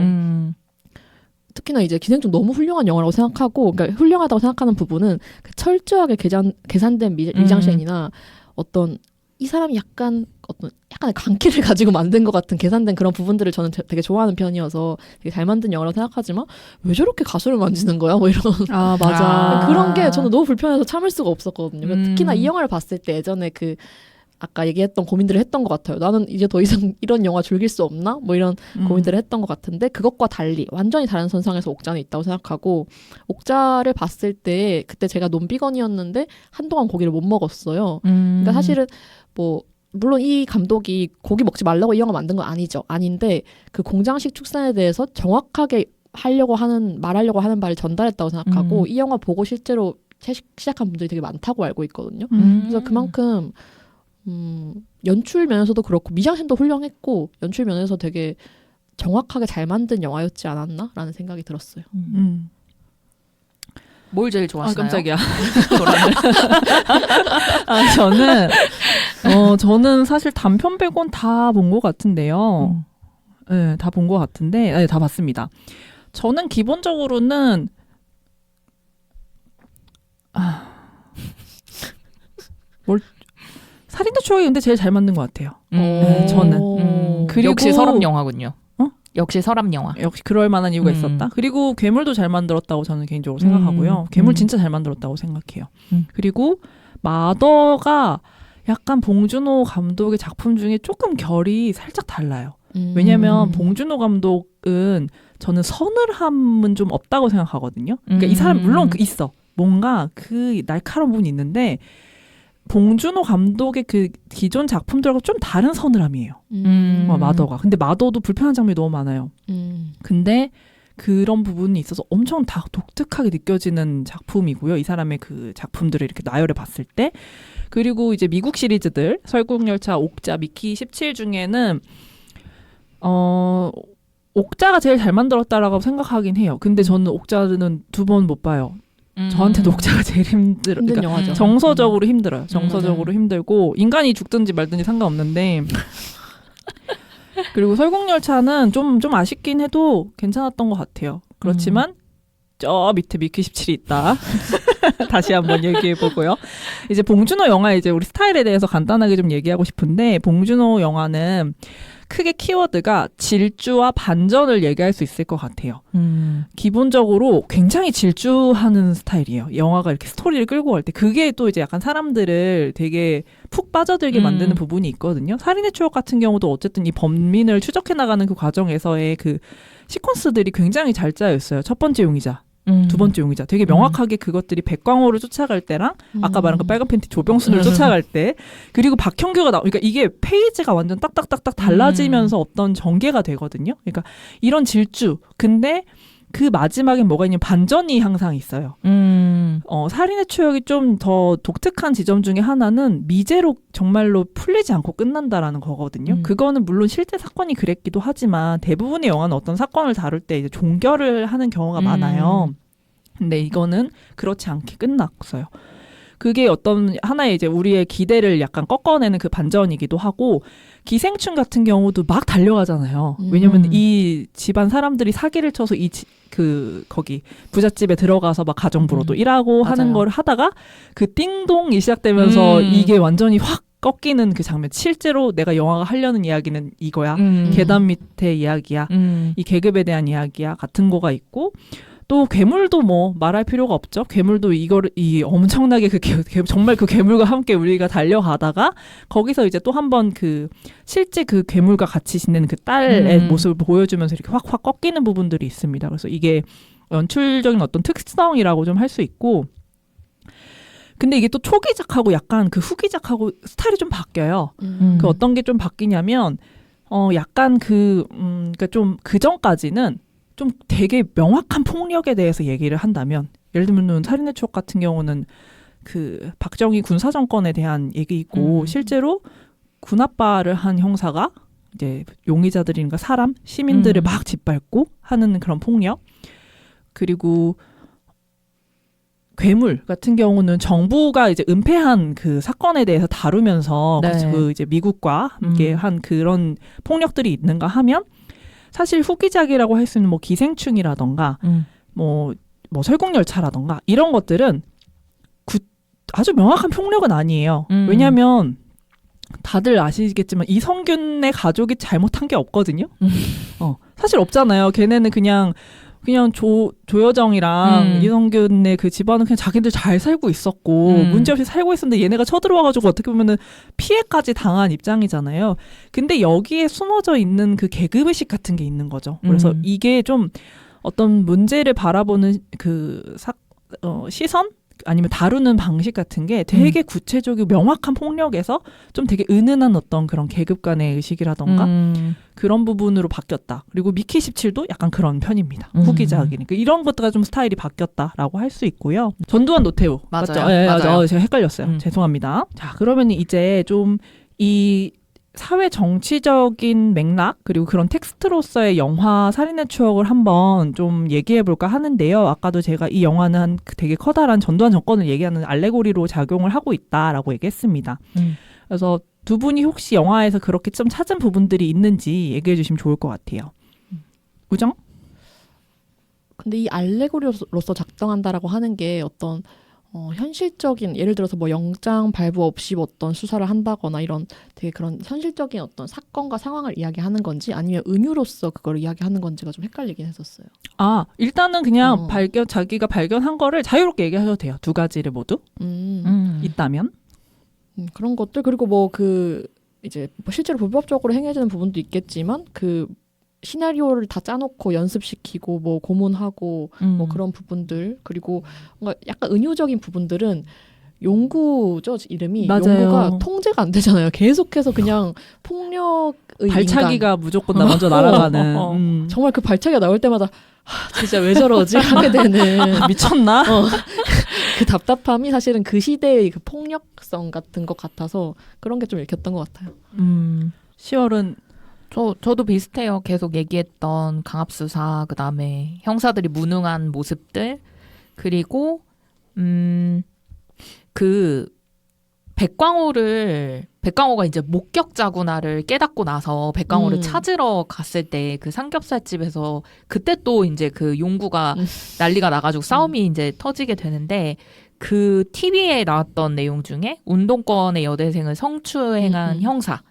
특히나 이제 기생충 너무 훌륭한 영화라고 생각하고 그러니까 훌륭하다고 생각하는 부분은 그 철저하게 계산된 미장센이나 어떤 이 사람이 약간의 광기를 가지고 만든 것 같은 계산된 그런 부분들을 저는 되게 좋아하는 편이어서 되게 잘 만든 영화라고 생각하지만 왜 저렇게 가수를 만지는 거야? 뭐 이런 맞아. 그런 게 저는 너무 불편해서 참을 수가 없었거든요. 특히나 이 영화를 봤을 때 예전에 아까 얘기했던 고민들을 했던 것 같아요. 나는 이제 더 이상 이런 영화 즐길 수 없나? 뭐 이런 고민들을 했던 것 같은데 그것과 달리 완전히 다른 선상에서 옥자는 있다고 생각하고 옥자를 봤을 때 그때 제가 논비건이었는데 한동안 고기를 못 먹었어요. 그러니까 사실은 물론 이 감독이 고기 먹지 말라고 이 영화 만든 건 아닌데 그 공장식 축산에 대해서 정확하게 말하려고 하는 말을 전달했다고 생각하고 이 영화 보고 실제로 시작한 분들이 되게 많다고 알고 있거든요. 그래서 그만큼 연출 면에서도 그렇고 미장센도 훌륭했고 연출 면에서 되게 정확하게 잘 만든 영화였지 않았나라는 생각이 들었어요. 뭘 제일 좋아하시나요? 깜짝이야. 저는 사실 단편 빼곤 다 본 것 같은데요. 네, 다 본 것 같은데, 네, 다 봤습니다. 저는 기본적으로는 살인의 추억이 근데 제일 잘 만든 것 같아요. 저는. 그리고 역시 서랍 영화군요. 역시 서랍 영화. 역시 그럴 만한 이유가 있었다. 그리고 괴물도 잘 만들었다고 저는 개인적으로 생각하고요. 괴물 진짜 잘 만들었다고 생각해요. 그리고 마더가 약간 봉준호 감독의 작품 중에 조금 결이 살짝 달라요. 왜냐면 봉준호 감독은 저는 서늘함은 좀 없다고 생각하거든요. 그러니까 이 사람 물론 있어. 뭔가 그 날카로운 부분이 있는데 봉준호 감독의 그 기존 작품들하고 좀 다른 서늘함이에요. 마더가. 근데 마더도 불편한 장면이 너무 많아요. 근데 그런 부분이 있어서 엄청 다 독특하게 느껴지는 작품이고요. 이 사람의 그 작품들을 이렇게 나열해 봤을 때. 그리고 이제 미국 시리즈들 설국열차, 옥자, 미키 17 중에는 옥자가 제일 잘 만들었다라고 생각하긴 해요. 근데 저는 옥자는 2번 못 봐요. 저한테도 옥자가 제일 힘든 힘든 그러니까 영화죠. 정서적으로 힘들어요. 정서적으로 힘들고 인간이 죽든지 말든지 상관없는데 그리고 설국열차는 좀 아쉽긴 해도 괜찮았던 것 같아요. 그렇지만 저 밑에 미키 17이 있다. 다시 한번 얘기해 보고요. 이제 봉준호 영화 이제 우리 스타일에 대해서 간단하게 좀 얘기하고 싶은데 봉준호 영화는 크게 키워드가 질주와 반전을 얘기할 수 있을 것 같아요. 기본적으로 굉장히 질주하는 스타일이에요. 영화가 이렇게 스토리를 끌고 갈 때 그게 또 이제 약간 사람들을 되게 푹 빠져들게 만드는 부분이 있거든요. 살인의 추억 같은 경우도 어쨌든 이 범인을 추적해 나가는 그 과정에서의 그 시퀀스들이 굉장히 잘 짜여 있어요. 첫 번째 용의자, 두 번째 용의자. 되게 명확하게 그것들이 백광호를 쫓아갈 때랑 아까 말한 그 빨간 팬티 조병순을 쫓아갈 때 그리고 박형규가 그러니까 이게 페이지가 완전 딱딱딱딱 달라지면서 어떤 전개가 되거든요. 그러니까 이런 질주. 근데 그 마지막에 뭐가 있냐면 반전이 항상 있어요. 살인의 추억이 좀 더 독특한 지점 중에 하나는 미제로 정말로 풀리지 않고 끝난다라는 거거든요. 그거는 물론 실제 사건이 그랬기도 하지만 대부분의 영화는 어떤 사건을 다룰 때 이제 종결을 하는 경우가 많아요. 근데 이거는 그렇지 않게 끝났어요. 그게 어떤 하나의 이제 우리의 기대를 약간 꺾어내는 그 반전이기도 하고 기생충 같은 경우도 막 달려가잖아요. 왜냐면 이 집안 사람들이 사기를 쳐서 거기 부잣집에 들어가서 막 가정부로도 일하고 하는 맞아요. 걸 하다가 그 띵동이 시작되면서 이게 완전히 확 꺾이는 그 장면. 실제로 내가 영화가 하려는 이야기는 이거야. 계단 밑의 이야기야. 이 계급에 대한 이야기야. 같은 거가 있고 또 괴물도 뭐 말할 필요가 없죠. 괴물도 이 엄청나게 정말 그 괴물과 함께 우리가 달려가다가 거기서 이제 또 한 번 그 실제 그 괴물과 같이 지내는 그 딸의 모습을 보여주면서 이렇게 확 꺾이는 부분들이 있습니다. 그래서 이게 연출적인 어떤 특성이라고 좀 할 수 있고 근데 이게 또 초기작하고 약간 그 후기작하고 스타일이 좀 바뀌어요. 그 어떤 게 좀 바뀌냐면 약간 그러니까 좀 그 전까지는 좀 되게 명확한 폭력에 대해서 얘기를 한다면 예를 들면 살인의 추억 같은 경우는 그 박정희 군사정권에 대한 얘기이고 실제로 군합발을 한 형사가 이제 용의자들인가 사람 시민들을 막 짓밟고 하는 그런 폭력 그리고 괴물 같은 경우는 정부가 이제 은폐한 그 사건에 대해서 다루면서 네. 그 이제 미국과 함께 한 그런 폭력들이 있는가 하면 사실 후기작이라고 할 수 있는 뭐 기생충이라던가 뭐 설국열차라던가 이런 것들은 아주 명확한 폭력은 아니에요. 왜냐하면 다들 아시겠지만 이성균의 가족이 잘못한 게 없거든요. 사실 없잖아요. 걔네는 그냥 조여정이랑 이성균의 그 집안은 그냥 자기들 잘 살고 있었고 문제없이 살고 있었는데 얘네가 쳐들어와가지고 어떻게 보면은 피해까지 당한 입장이잖아요. 근데 여기에 숨어져 있는 그 계급의식 같은 게 있는 거죠. 그래서 이게 좀 어떤 문제를 바라보는 그 시선? 아니면 다루는 방식 같은 게 되게 구체적이고 명확한 폭력에서 좀 되게 은은한 어떤 그런 계급 간의 의식이라던가 그런 부분으로 바뀌었다. 그리고 미키 17도 약간 그런 편입니다. 후기작이니까 이런 것들가 좀 스타일이 바뀌었다라고 할 수 있고요. 전두환 노태우 맞아요. 맞죠? 네, 맞아요. 제가 헷갈렸어요. 죄송합니다. 자, 그러면 이제 좀 이 사회 정치적인 맥락 그리고 그런 텍스트로서의 영화 살인의 추억을 한번 좀 얘기해 볼까 하는데요. 아까도 제가 이 영화는 되게 커다란 전두환 정권을 얘기하는 알레고리로 작용을 하고 있다라고 얘기했습니다. 그래서 두 분이 혹시 영화에서 그렇게 좀 찾은 부분들이 있는지 얘기해 주시면 좋을 것 같아요. 우정? 근데 이 알레고리로서 작동한다라고 하는 게 어떤 현실적인 예를 들어서 뭐 영장 발부 없이 뭐 어떤 수사를 한다거나 이런 되게 그런 현실적인 어떤 사건과 상황을 이야기하는 건지 아니면 은유로서 그걸 이야기하는 건지가 좀 헷갈리긴 했었어요. 아, 일단은 그냥 자기가 발견한 거를 자유롭게 얘기하셔도 돼요. 두 가지를 모두 있다면. 그런 것들 그리고 뭐 그 이제 뭐 실제로 불법적으로 행해지는 부분도 있겠지만 그 시나리오를 다 짜놓고 연습시키고 뭐 고문하고 뭐 그런 부분들 그리고 뭔가 약간 은유적인 부분들은 용구죠 이름이. 맞아요. 용구가 통제가 안 되잖아요. 계속해서 그냥 폭력의 발차기가 무조건 나 먼저 날아가는. 정말 그 발차기가 나올 때마다 진짜 왜 저러지 하게 되는 미쳤나? 그 답답함이 사실은 그 시대의 그 폭력성 같은 것 같아서 그런 게 좀 읽혔던 것 같아요. 10월은 저도 비슷해요. 계속 얘기했던 강압수사, 그 다음에 형사들이 무능한 모습들, 그리고 그 백광호가 이제 목격자구나를 깨닫고 나서 백광호를 찾으러 갔을 때 그 삼겹살집에서 그때 또 이제 그 용구가 난리가 나가지고 싸움이 이제 터지게 되는데, 그 TV에 나왔던 내용 중에 운동권의 여대생을 성추행한 형사,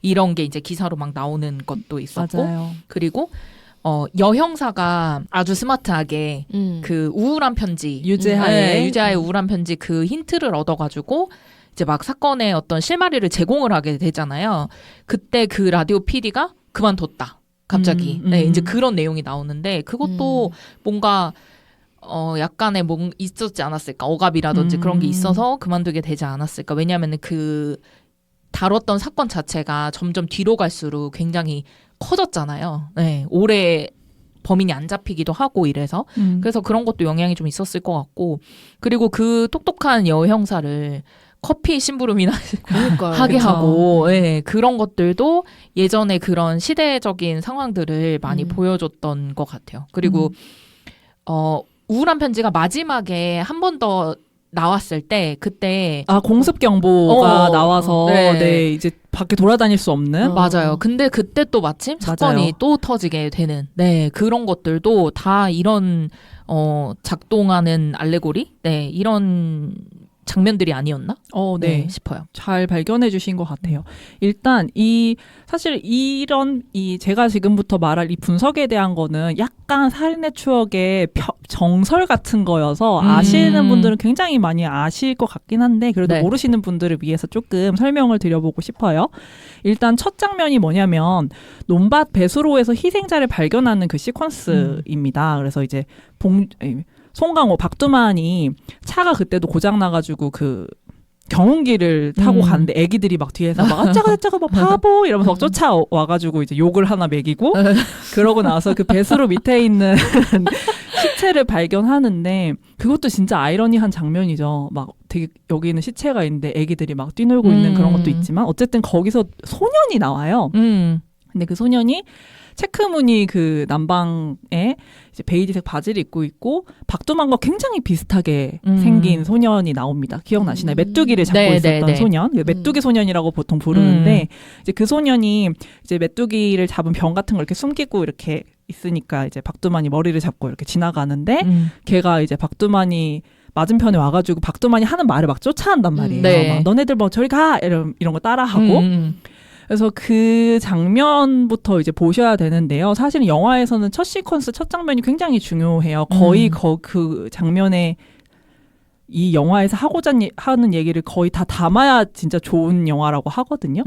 이런 게 이제 기사로 막 나오는 것도 있었고, 맞아요. 그리고 여형사가 아주 스마트하게 그 우울한 편지, 유재하의 우울한 편지 그 힌트를 얻어가지고 이제 막 사건의 어떤 실마리를 제공을 하게 되잖아요. 그때 그 라디오 PD가 그만뒀다. 갑자기. 네, 이제 그런 내용이 나오는데, 그것도 뭔가 약간의 있었지 않았을까? 억압이라든지 그런 게 있어서 그만두게 되지 않았을까? 왜냐하면 그 다뤘던 사건 자체가 점점 뒤로 갈수록 굉장히 커졌잖아요. 네, 오래 범인이 안 잡히기도 하고 이래서. 그래서 그런 것도 영향이 좀 있었을 것 같고, 그리고 그 똑똑한 여형사를 커피 심부름이나 하게 그쵸. 하고, 네, 그런 것들도 예전에 그런 시대적인 상황들을 많이 보여줬던 것 같아요. 그리고 우울한 편지가 마지막에 한 번 더 나왔을 때, 그때 공습 경보가 나와서 네. 이제 밖에 돌아다닐 수 없는. 맞아요. 근데 그때 또 마침 사건이 맞아요. 또 터지게 되는, 네, 그런 것들도 다 이런 작동하는 알레고리, 네, 이런 장면들이 아니었나? 네. 싶어요. 잘 발견해 주신 것 같아요. 일단 사실 이런 제가 지금부터 말할 이 분석에 대한 거는 약간 살인의 추억의 정설 같은 거여서 아시는 분들은 굉장히 많이 아실 것 같긴 한데, 그래도 네. 모르시는 분들을 위해서 조금 설명을 드려보고 싶어요. 일단 첫 장면이 뭐냐면 논밭 배수로에서 희생자를 발견하는 그 시퀀스입니다. 그래서 이제 송강호, 박두만이 차가 그때도 고장나가지고 그 경운기를 타고 가는데 애기들이 막 뒤에서 막 어쩌고 뭐 바보 이러면서 쫓아와가지고 이제 욕을 하나 먹이고, 그러고 나서 그 배수로 밑에 있는 시체를 발견하는데, 그것도 진짜 아이러니한 장면이죠. 막 되게 여기는 시체가 있는데 애기들이 막 뛰놀고 있는 그런 것도 있지만, 어쨌든 거기서 소년이 나와요. 근데 그 소년이 체크무늬 그 남방에 이제 베이지색 바지를 입고 있고 박두만과 굉장히 비슷하게 생긴 소년이 나옵니다. 기억나시나요? 메뚜기를 잡고 있었던 소년. 메뚜기 소년이라고 보통 부르는데, 이제 그 소년이 이제 메뚜기를 잡은 병 같은 걸 이렇게 숨기고 이렇게 있으니까 이제 박두만이 머리를 잡고 이렇게 지나가는데, 걔가 이제 박두만이 맞은편에 와가지고 박두만이 하는 말을 막 쫓아한단 말이에요. 네. 막 너네들 뭐 저리 가! 이런 거 따라하고. 그래서 그 장면부터 이제 보셔야 되는데요. 사실은 영화에서는 첫 시퀀스, 첫 장면이 굉장히 중요해요. 거의 그 장면에 이 영화에서 하고자 하는 얘기를 거의 다 담아야 진짜 좋은 영화라고 하거든요.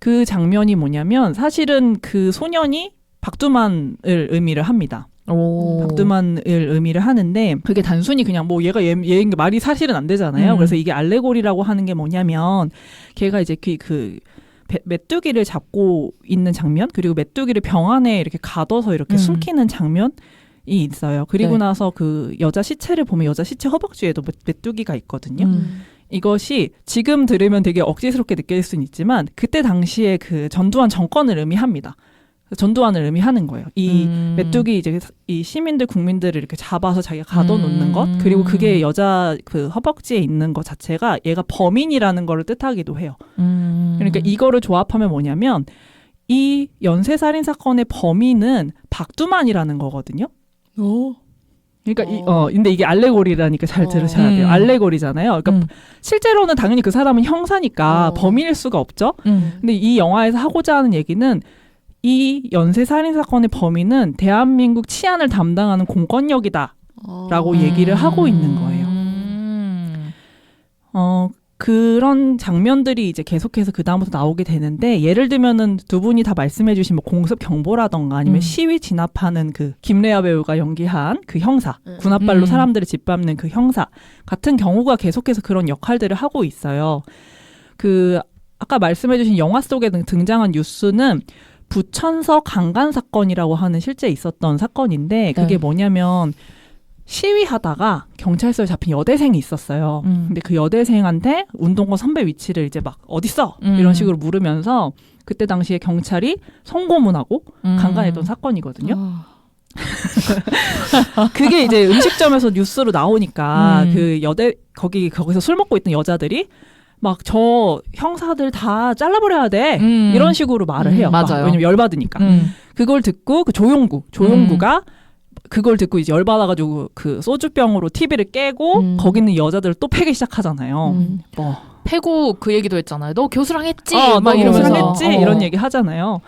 그 장면이 뭐냐면, 사실은 그 소년이 박두만을 의미를 합니다. 박두만을 의미를 하는데, 그게 단순히 그냥 뭐 얘인 게 말이 사실은 안 되잖아요. 그래서 이게 알레고리라고 하는 게 뭐냐면, 걔가 이제 그 메뚜기를 잡고 있는 장면, 그리고 메뚜기를 병 안에 이렇게 가둬서 이렇게 숨기는 장면이 있어요. 그리고 나서 그 여자 시체를 보면 여자 시체 허벅지에도 메뚜기가 있거든요. 이것이 지금 들으면 되게 억지스럽게 느낄 수는 있지만, 그때 당시에 그 전두환 정권을 의미합니다. 전두환을 의미하는 거예요. 이 메뚜기 이제 이 시민들, 국민들을 이렇게 잡아서 자기가 가둬놓는 것, 그리고 그게 여자 그 허벅지에 있는 것 자체가 얘가 범인이라는 거를 뜻하기도 해요. 그러니까 이거를 조합하면 뭐냐면, 이 연쇄살인 사건의 범인은 박두만이라는 거거든요. 그러니까 근데 이게 알레고리라니까 잘 들으셔야 돼요. 알레고리잖아요. 그러니까 실제로는 당연히 그 사람은 형사니까 범인일 수가 없죠. 근데 이 영화에서 하고자 하는 얘기는, 이 연쇄살인 사건의 범인은 대한민국 치안을 담당하는 공권력이다라고 얘기를 하고 있는 거예요. 그런 장면들이 이제 계속해서 그 다음부터 나오게 되는데 예를 들면은 두 분이 다 말씀해주신 뭐 공습 경보라던가 아니면 시위 진압하는 그 김래아 배우가 연기한 그 형사, 군홧발로 사람들을 짓밟는 그 형사 같은 경우가 계속해서 그런 역할들을 하고 있어요. 그 아까 말씀해주신 영화 속에 등장한 뉴스는 부천서 강간 사건이라고 하는 실제 있었던 사건인데 그게 뭐냐면 시위하다가 경찰서에 잡힌 여대생이 있었어요. 근데 그 여대생한테 운동권 선배 위치를 이제 막 어딨어? 이런 식으로 물으면서 그때 당시에 경찰이 성고문하고 강간했던 사건이거든요. 그게 이제 음식점에서 뉴스로 나오니까 그 거기서 술 먹고 있던 여자들이 막 저 형사들 다 잘라버려야 돼 이런 식으로 말을 해요. 맞아요. 왜냐면 열받으니까. 그걸 듣고 그 조용구가 그걸 듣고 이제 열받아가지고 그 소주병으로 TV를 깨고 거기 있는 여자들을 또 패기 시작하잖아요. 뭐 패고 그 얘기도 했잖아요. 너 교수랑 했지? 막 이러면서 교수랑 했지? 이런 얘기 하잖아요.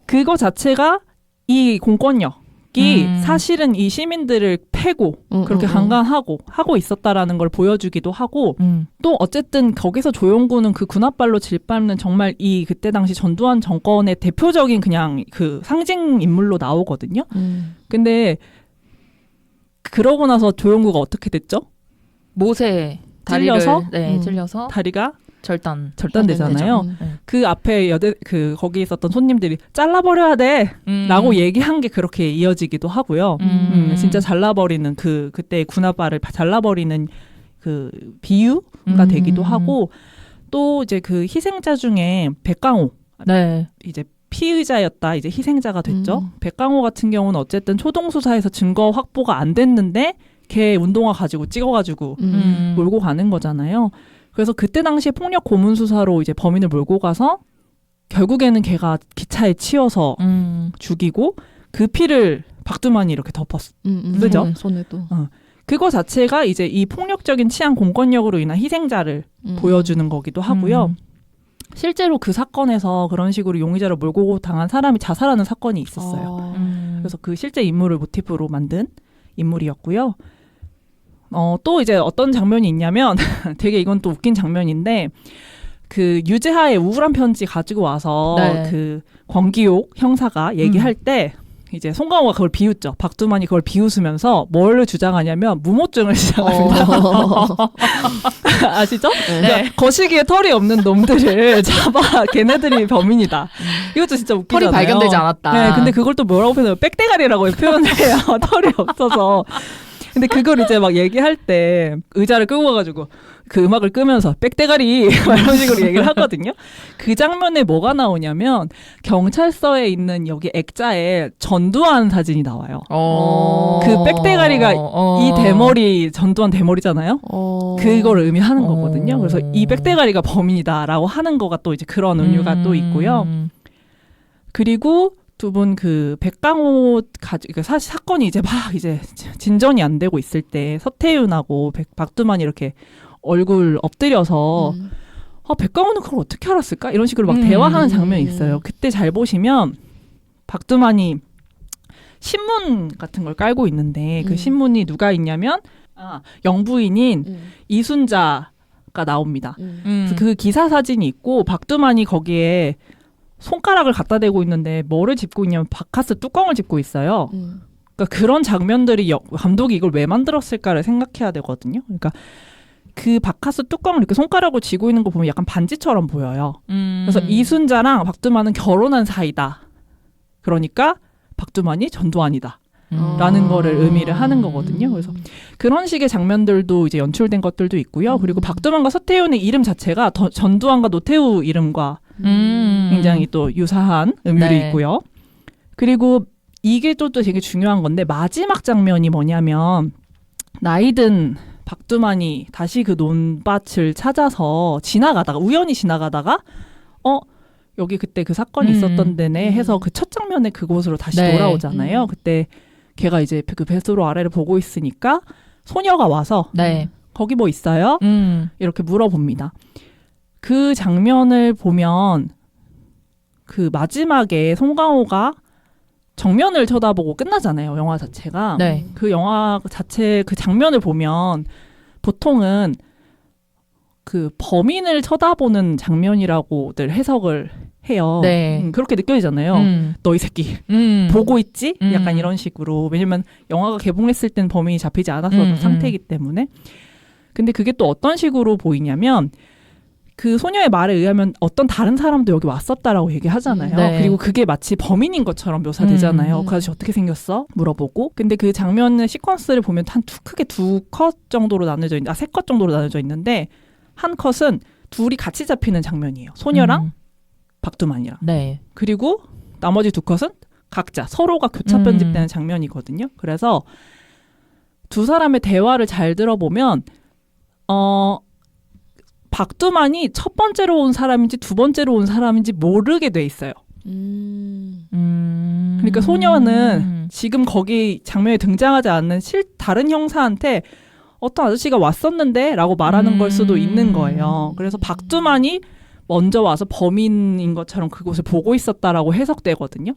그거 자체가 이 공권력이 사실은 이 시민들을 패고 그렇게 강간하고 하고 있었다라는 걸 보여주기도 하고 또 어쨌든 거기서 조용구는 그 군홧발로 질밟는 정말 이 그때 당시 전두환 정권의 대표적인 그냥 그 상징 인물로 나오거든요. 근데 그러고 나서 조용구가 어떻게 됐죠? 못에 찔려서 찔려서 다리가 되죠. 절단되잖아요. 그 앞에 거기 있었던 손님들이 잘라버려야 돼라고 얘기한 게 그렇게 이어지기도 하고요. 진짜 잘라버리는 그때 군홧발을 잘라버리는 그 비유가 되기도 하고 또 이제 그 희생자 중에 백강호 이제 피의자였다 이제 희생자가 됐죠. 백강호 같은 경우는 어쨌든 초동 수사에서 증거 확보가 안 됐는데 걔 운동화 가지고 찍어가지고 몰고 가는 거잖아요. 그래서 그때 당시에 폭력 고문 수사로 이제 범인을 몰고 가서 결국에는 걔가 기차에 치여서 죽이고 그 피를 박두만이 이렇게 덮었어. 그죠? 손에도. 그거 자체가 이제 이 폭력적인 치안 공권력으로 인한 희생자를 보여주는 거기도 하고요. 실제로 그 사건에서 그런 식으로 용의자를 몰고 당한 사람이 자살하는 사건이 있었어요. 그래서 그 실제 인물을 모티브로 만든 인물이었고요. 또 이제 어떤 장면이 있냐면 되게 이건 또 웃긴 장면인데 그 유재하의 우울한 편지 가지고 와서 그 권기옥 형사가 얘기할 때 이제 송강호가 그걸 비웃죠. 박두만이 그걸 비웃으면서 뭘 주장하냐면 무모증을 주장합니다. 아시죠? 그러니까 거시기에 털이 없는 놈들을 잡아 걔네들이 범인이다. 이것도 진짜 웃기잖아요. 털이 발견되지 않았다. 네, 근데 그걸 또 뭐라고 표현해요? 빽대가리라고 표현해요. 털이 없어서. 근데 그걸 이제 막 얘기할 때 의자를 끄고 가가지고 그 음악을 끄면서 빽대가리 이런 식으로 얘기를 하거든요. 그 장면에 뭐가 나오냐면 경찰서에 있는 여기 액자에 전두환 사진이 나와요. 그 빽대가리가 이 대머리 전두환 대머리잖아요. 그걸 의미하는 거거든요. 그래서 이 빽대가리가 범인이다라고 하는 거가 또 이제 그런 은유가 또 있고요. 그리고 두 분 그 백강호 사실 사건이 이제 막 이제 진전이 안 되고 있을 때 서태윤하고 박두만이 이렇게 얼굴 엎드려서 백강호는 그걸 어떻게 알았을까? 이런 식으로 막 대화하는 장면이 있어요. 그때 잘 보시면 박두만이 신문 같은 걸 깔고 있는데 그 신문이 누가 있냐면 영부인인 이순자가 나옵니다. 그래서 그 기사 사진이 있고 박두만이 거기에 손가락을 갖다 대고 있는데 뭐를 짚고 있냐면 바카스 뚜껑을 짚고 있어요. 그러니까 그런 장면들이 감독이 이걸 왜 만들었을까를 생각해야 되거든요. 그러니까 그 바카스 뚜껑을 이렇게 손가락으로 쥐고 있는 거 보면 약간 반지처럼 보여요. 그래서 이순자랑 박두만은 결혼한 사이다. 그러니까 박두만이 전두환이다. 라는 거를 의미를 하는 거거든요. 그래서 그런 식의 장면들도 이제 연출된 것들도 있고요. 그리고 박두만과 서태윤의 이름 자체가 전두환과 노태우 이름과 굉장히 또 유사한 의미도 있고요. 그리고 이게 또 되게 중요한 건데 마지막 장면이 뭐냐면 나이든 박두만이 다시 그 논밭을 찾아서 우연히 지나가다가 여기 그때 그 사건이 있었던 데네 해서 그 첫 장면에 그곳으로 다시 돌아오잖아요. 그때 걔가 이제 그 뱃소로 아래를 보고 있으니까 소녀가 와서 거기 뭐 있어요? 이렇게 물어봅니다. 그 장면을 보면 그 마지막에 송강호가 정면을 쳐다보고 끝나잖아요. 영화 자체가. 그 영화 자체 그 장면을 보면 보통은 그 범인을 쳐다보는 장면이라고들 해석을 해요. 네. 그렇게 느껴지잖아요. 너 이 새끼 보고 있지? 약간 이런 식으로. 왜냐면 영화가 개봉했을 땐 범인이 잡히지 않았던 상태이기 때문에. 근데 그게 또 어떤 식으로 보이냐면 그 소녀의 말에 의하면 어떤 다른 사람도 여기 왔었다라고 얘기하잖아요. 네. 그리고 그게 마치 범인인 것처럼 묘사되잖아요. 그 아저씨 어떻게 생겼어? 물어보고. 근데 그 장면의 시퀀스를 보면 크게 두 컷 정도로 나눠져 있는데, 세 컷 정도로 나눠져 있는데 한 컷은 둘이 같이 잡히는 장면이에요. 소녀랑 박두만이랑. 네. 그리고 나머지 두 컷은 각자 서로가 교차 편집되는 장면이거든요. 그래서 두 사람의 대화를 잘 들어보면 박두만이 첫 번째로 온 사람인지 두 번째로 온 사람인지 모르게 돼 있어요. 그러니까 소녀는 지금 거기 장면에 등장하지 않는 다른 형사한테 어떤 아저씨가 왔었는데 라고 말하는 걸 수도 있는 거예요. 그래서 박두만이 먼저 와서 범인인 것처럼 그곳을 보고 있었다라고 해석되거든요.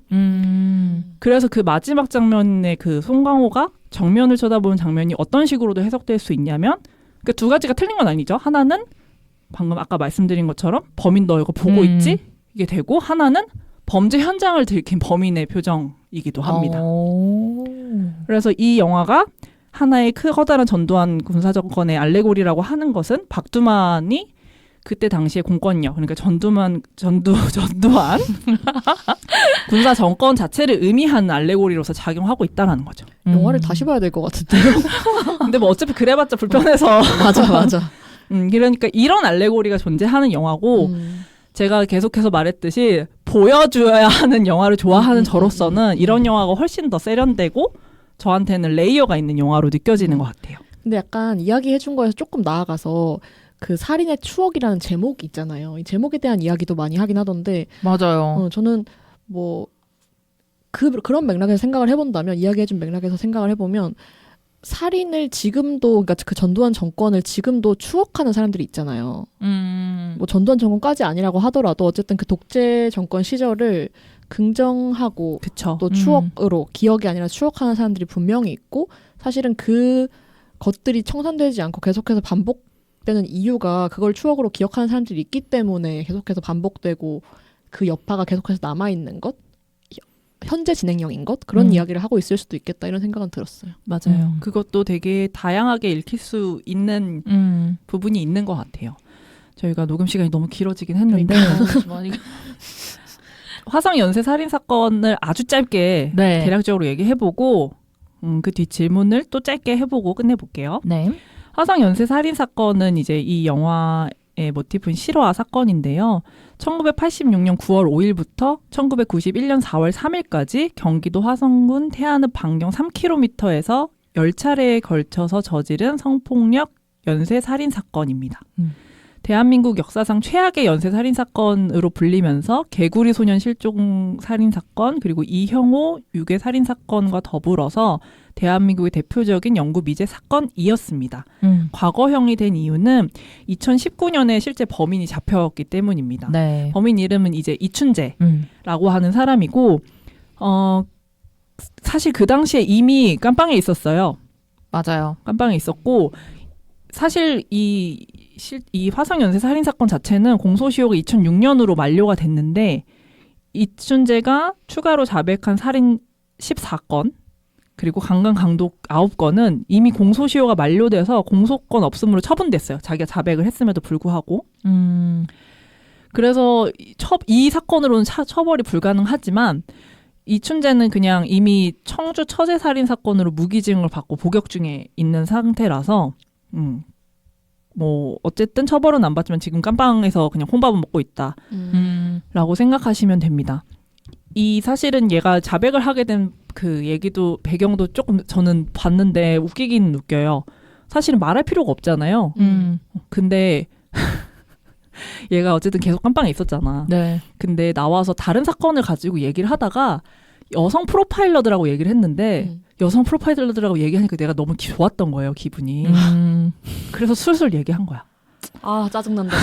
그래서 그 마지막 장면의 그 송강호가 정면을 쳐다보는 장면이 어떤 식으로도 해석될 수 있냐면, 그 두 가지가 틀린 건 아니죠. 하나는 방금 아까 말씀드린 것처럼 범인 너 이거 보고 있지? 이게 되고, 하나는 범죄 현장을 들킨 범인의 표정이기도 합니다. 그래서 이 영화가 하나의 커다란 전두환 군사정권의 알레고리라고 하는 것은 박두만이 그때 당시에 공권력, 그러니까 전두환 군사 정권 자체를 의미하는 알레고리로서 작용하고 있다라는 거죠. 영화를 다시 봐야 될 것 같은데요. 근데 뭐 어차피 그래봤자 불편해서. 맞아. 그러니까 이런 알레고리가 존재하는 영화고, 제가 계속해서 말했듯이 보여줘야 하는 영화를 좋아하는 저로서는 이런 영화가 훨씬 더 세련되고 저한테는 레이어가 있는 영화로 느껴지는 것 같아요. 근데 약간 이야기해준 거에서 조금 나아가서 그 살인의 추억이라는 제목이 있잖아요. 이 제목에 대한 이야기도 많이 하긴 하던데, 맞아요. 저는 뭐 그런 맥락에서 생각을 해본다면, 이야기해준 맥락에서 생각을 해보면, 살인을 지금도, 그러니까 그 전두환 정권을 지금도 추억하는 사람들이 있잖아요. 뭐 전두환 정권까지 아니라고 하더라도 어쨌든 그 독재 정권 시절을 긍정하고 그쵸. 또 추억으로 기억이 아니라 추억하는 사람들이 분명히 있고, 사실은 그 것들이 청산되지 않고 계속해서 반복되는 이유가 그걸 추억으로 기억하는 사람들이 있기 때문에 계속해서 반복되고 그 여파가 계속해서 남아있는 것, 현재 진행형인 것, 그런 이야기를 하고 있을 수도 있겠다 이런 생각은 들었어요. 맞아요. 그것도 되게 다양하게 읽힐 수 있는 부분이 있는 것 같아요. 저희가 녹음 시간이 너무 길어지긴 했는데 화성 연쇄 살인 사건을 아주 짧게 네. 대략적으로 얘기해보고 그 뒷 질문을 또 짧게 해보고 끝내볼게요. 네. 화성 연쇄 살인 사건은 이제 이 영화의 모티프인 실화 사건인데요. 1986년 9월 5일부터 1991년 4월 3일까지 경기도 화성군 태안읍 반경 3km에서 10차례에 걸쳐서 저지른 성폭력 연쇄 살인 사건입니다. 대한민국 역사상 최악의 연쇄 살인 사건으로 불리면서 개구리 소년 실종 살인 사건, 그리고 이형호 유괴 살인 사건과 더불어서 대한민국의 대표적인 영구 미제 사건이었습니다. 과거형이 된 이유는 2019년에 실제 범인이 잡혔기 때문입니다. 네. 범인 이름은 이제 이춘재라고 하는 사람이고, 사실 그 당시에 이미 깜빵에 있었어요. 맞아요. 깜빵에 있었고, 사실 이 화성 연쇄 살인 사건 자체는 공소시효가 2006년으로 만료가 됐는데, 이춘재가 추가로 자백한 살인 14건, 그리고 강간 강독 9건은 이미 공소시효가 만료돼서 공소권 없음으로 처분됐어요. 자기가 자백을 했음에도 불구하고. 그래서 이 사건으로는 처벌이 불가능하지만, 이춘재는 그냥 이미 청주 처제 살인 사건으로 무기징역을 받고 복역 중에 있는 상태라서 뭐 어쨌든 처벌은 안 받지만 지금 깜빵에서 그냥 혼밥은 먹고 있다라고 생각하시면 됩니다. 이 사실은 얘가 자백을 하게 된 그 얘기도 배경도 조금 저는 봤는데 웃기긴 웃겨요. 사실은 말할 필요가 없잖아요. 근데 얘가 어쨌든 계속 깜빵에 있었잖아. 네. 근데 나와서 다른 사건을 가지고 얘기를 하다가 여성 프로파일러들하고 얘기를 했는데 여성 프로파일러들하고 얘기하니까 내가 너무 좋았던 거예요, 기분이. 그래서 술술 얘기한 거야. 아, 짜증난다.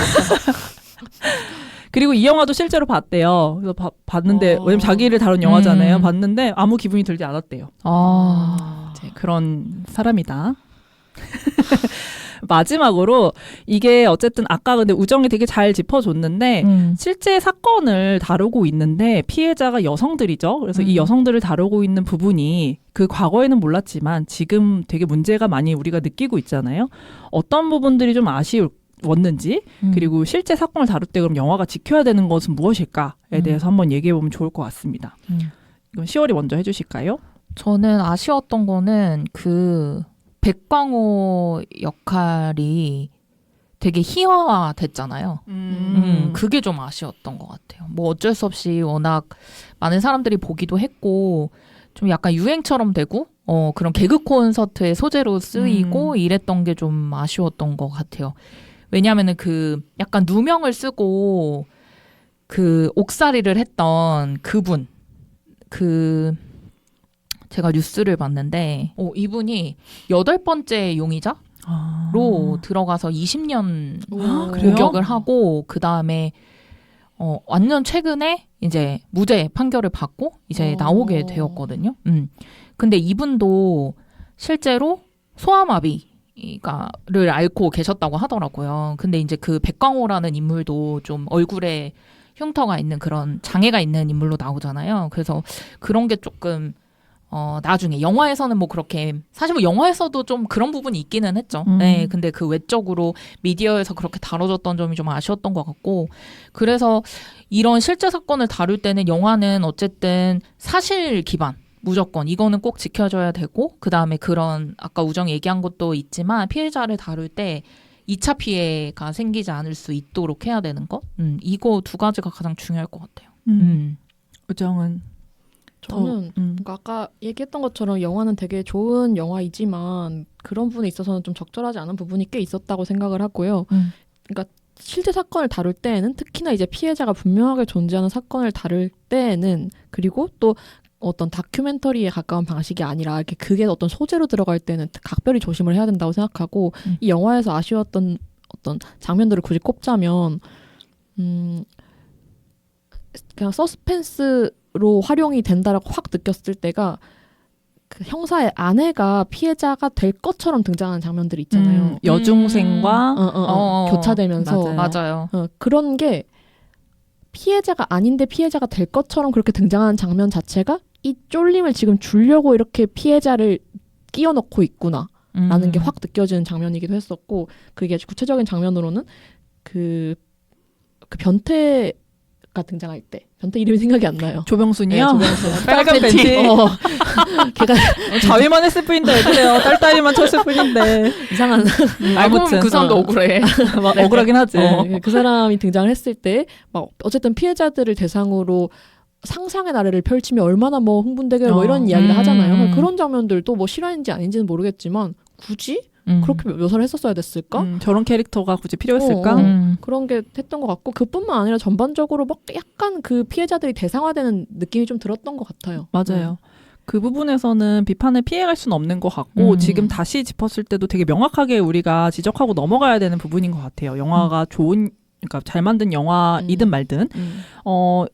그리고 이 영화도 실제로 봤대요. 그래서 봤는데, 왜냐면 자기를 다룬 영화잖아요. 봤는데 아무 기분이 들지 않았대요. 아. 그런 사람이다. 마지막으로 이게 어쨌든 아까 근데 우정이 되게 잘 짚어줬는데 실제 사건을 다루고 있는데 피해자가 여성들이죠. 그래서 이 여성들을 다루고 있는 부분이 그 과거에는 몰랐지만 지금 되게 문제가 많이 우리가 느끼고 있잖아요. 어떤 부분들이 좀 아쉬웠는지 그리고 실제 사건을 다룰 때 그럼 영화가 지켜야 되는 것은 무엇일까에 대해서 한번 얘기해보면 좋을 것 같습니다. 그럼 10월이 먼저 해주실까요? 저는 아쉬웠던 거는 그 백광호 역할이 되게 희화화됐잖아요. 그게 좀 아쉬웠던 것 같아요. 뭐 어쩔 수 없이 워낙 많은 사람들이 보기도 했고 좀 약간 유행처럼 되고 그런 개그 콘서트의 소재로 쓰이고 이랬던 게 좀 아쉬웠던 것 같아요. 왜냐하면은 그 약간 누명을 쓰고 그 옥살이를 했던 그분 제가 뉴스를 봤는데 이분이 8번째 용의자로 들어가서 20년 복역을 하고 그 다음에 완전 최근에 이제 무죄 판결을 받고 이제 나오게 되었거든요. 근데 이분도 실제로 소아마비를 앓고 계셨다고 하더라고요. 근데 이제 그 백광호라는 인물도 좀 얼굴에 흉터가 있는 그런 장애가 있는 인물로 나오잖아요. 그래서 그런 게 조금 나중에 영화에서는 뭐 그렇게 사실 뭐 영화에서도 좀 그런 부분이 있기는 했죠. 네, 근데 그 외적으로 미디어에서 그렇게 다뤄졌던 점이 좀 아쉬웠던 것 같고 그래서 이런 실제 사건을 다룰 때는 영화는 어쨌든 사실 기반 무조건 이거는 꼭 지켜줘야 되고 그 다음에 그런 아까 우정이 얘기한 것도 있지만 피해자를 다룰 때 2차 피해가 생기지 않을 수 있도록 해야 되는 것 이거 두 가지가 가장 중요할 것 같아요. 우정은 저는 뭔가 아까 얘기했던 것처럼 영화는 되게 좋은 영화이지만 그런 부분에 있어서는 좀 적절하지 않은 부분이 꽤 있었다고 생각을 하고요. 그러니까 실제 사건을 다룰 때에는 특히나 이제 피해자가 분명하게 존재하는 사건을 다룰 때에는 그리고 또 어떤 다큐멘터리에 가까운 방식이 아니라 이렇게 그게 어떤 소재로 들어갈 때는 각별히 조심을 해야 된다고 생각하고 이 영화에서 아쉬웠던 어떤 장면들을 굳이 꼽자면 그냥 서스펜스로 활용이 된다라고 확 느꼈을 때가 그 형사의 아내가 피해자가 될 것처럼 등장하는 장면들이 있잖아요. 여중생과 교차되면서 맞아요. 그런 게 피해자가 아닌데 피해자가 될 것처럼 그렇게 등장하는 장면 자체가 이 쫄림을 지금 주려고 이렇게 피해자를 끼워 넣고 있구나라는 게 확 느껴지는 장면이기도 했었고 그게 구체적인 장면으로는 그 변태가 등장할 때 변태 이름이 생각이 안 나요. 조병순이요? 네, 조병순. 빨간 팬티. 걔가 자위만 했을 뿐인데 왜 그래요? 딸딸이만 쳤을 뿐인데. 이상한 알고 보면 그 사람도 억울해. 억울하긴 하지. 그 사람이 등장을 했을 때 막 어쨌든 피해자들을 대상으로 상상의 나래를 펼치며 얼마나 뭐 흥분되게 뭐 이런 이야기를 하잖아요. 그런 장면들도 뭐 실화인지 아닌지는 모르겠지만 굳이 그렇게 묘사를 했었어야 됐을까? 저런 캐릭터가 굳이 필요했을까? 그런 게 했던 것 같고 그뿐만 아니라 전반적으로 막 약간 그 피해자들이 대상화되는 느낌이 좀 들었던 것 같아요. 맞아요. 그 부분에서는 비판을 피해갈 수는 없는 것 같고 지금 다시 짚었을 때도 되게 명확하게 우리가 지적하고 넘어가야 되는 부분인 것 같아요. 영화가 그러니까 잘 만든 영화이든 말든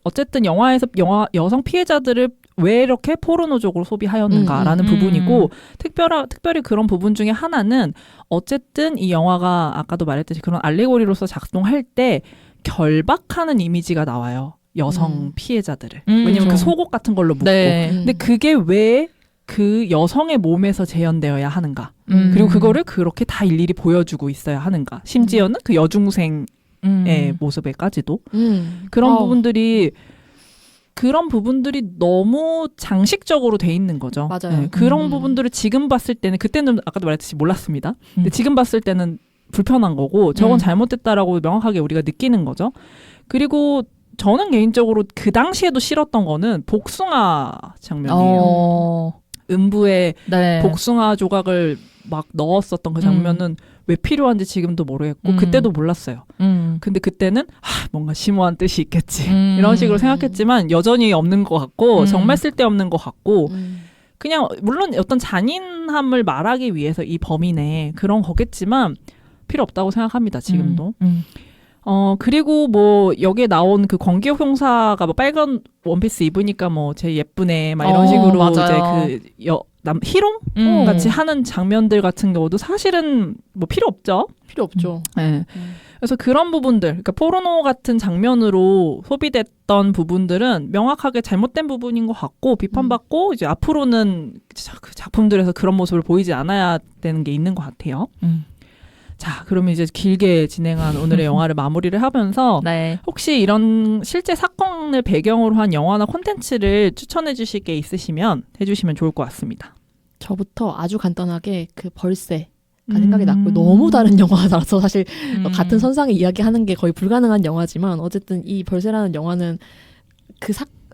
어쨌든 영화에서 여성 피해자들을 왜 이렇게 포르노적으로 소비하였는가라는 부분이고 특별히 그런 부분 중에 하나는 어쨌든 이 영화가 아까도 말했듯이 그런 알레고리로서 작동할 때 결박하는 이미지가 나와요. 여성 피해자들을. 왜냐면 그 속옷 같은 걸로 묶고. 네. 근데 그게 왜 그 여성의 몸에서 재현되어야 하는가. 그리고 그거를 그렇게 다 일일이 보여주고 있어야 하는가. 심지어는 그 여중생 모습에까지도 그런 부분들이 너무 장식적으로 돼 있는 거죠. 맞아요. 네, 그런 부분들을 지금 봤을 때는 그때는 아까도 말했듯이 몰랐습니다. 근데 지금 봤을 때는 불편한 거고 저건 잘못됐다라고 명확하게 우리가 느끼는 거죠. 그리고 저는 개인적으로 그 당시에도 싫었던 거는 복숭아 장면이에요. 음부에 복숭아 조각을 막 넣었었던 그 장면은 왜 필요한지 지금도 모르겠고 그때도 몰랐어요. 근데 그때는 뭔가 심오한 뜻이 있겠지 이런 식으로 생각했지만 여전히 없는 것 같고 정말 쓸데없는 것 같고 그냥 물론 어떤 잔인함을 말하기 위해서 이 범인의 그런 거겠지만 필요 없다고 생각합니다. 지금도. 그리고 뭐 여기에 나온 그 권기혁 형사가 뭐 빨간 원피스 입으니까 뭐 제 예쁘네 막 이런 식으로 맞아요. 이제 희롱 같이 하는 장면들 같은 경우도 사실은 뭐 필요 없죠. 필요 없죠. 네. 그래서 그런 부분들, 그러니까 포르노 같은 장면으로 소비됐던 부분들은 명확하게 잘못된 부분인 것 같고 비판받고 이제 앞으로는 그 작품들에서 그런 모습을 보이지 않아야 되는 게 있는 것 같아요. 자, 그러면 이제 길게 진행한 오늘의 영화를 마무리를 하면서 네. 혹시 이런 실제 사건을 배경으로 한 영화나 콘텐츠를 추천해 주실 게 있으시면 해주시면 좋을 것 같습니다. 저부터 아주 간단하게 그 벌새 생각이 났고 너무 다른 영화라서 사실 같은 선상에 이야기하는 게 거의 불가능한 영화지만 어쨌든 이 벌새라는 영화는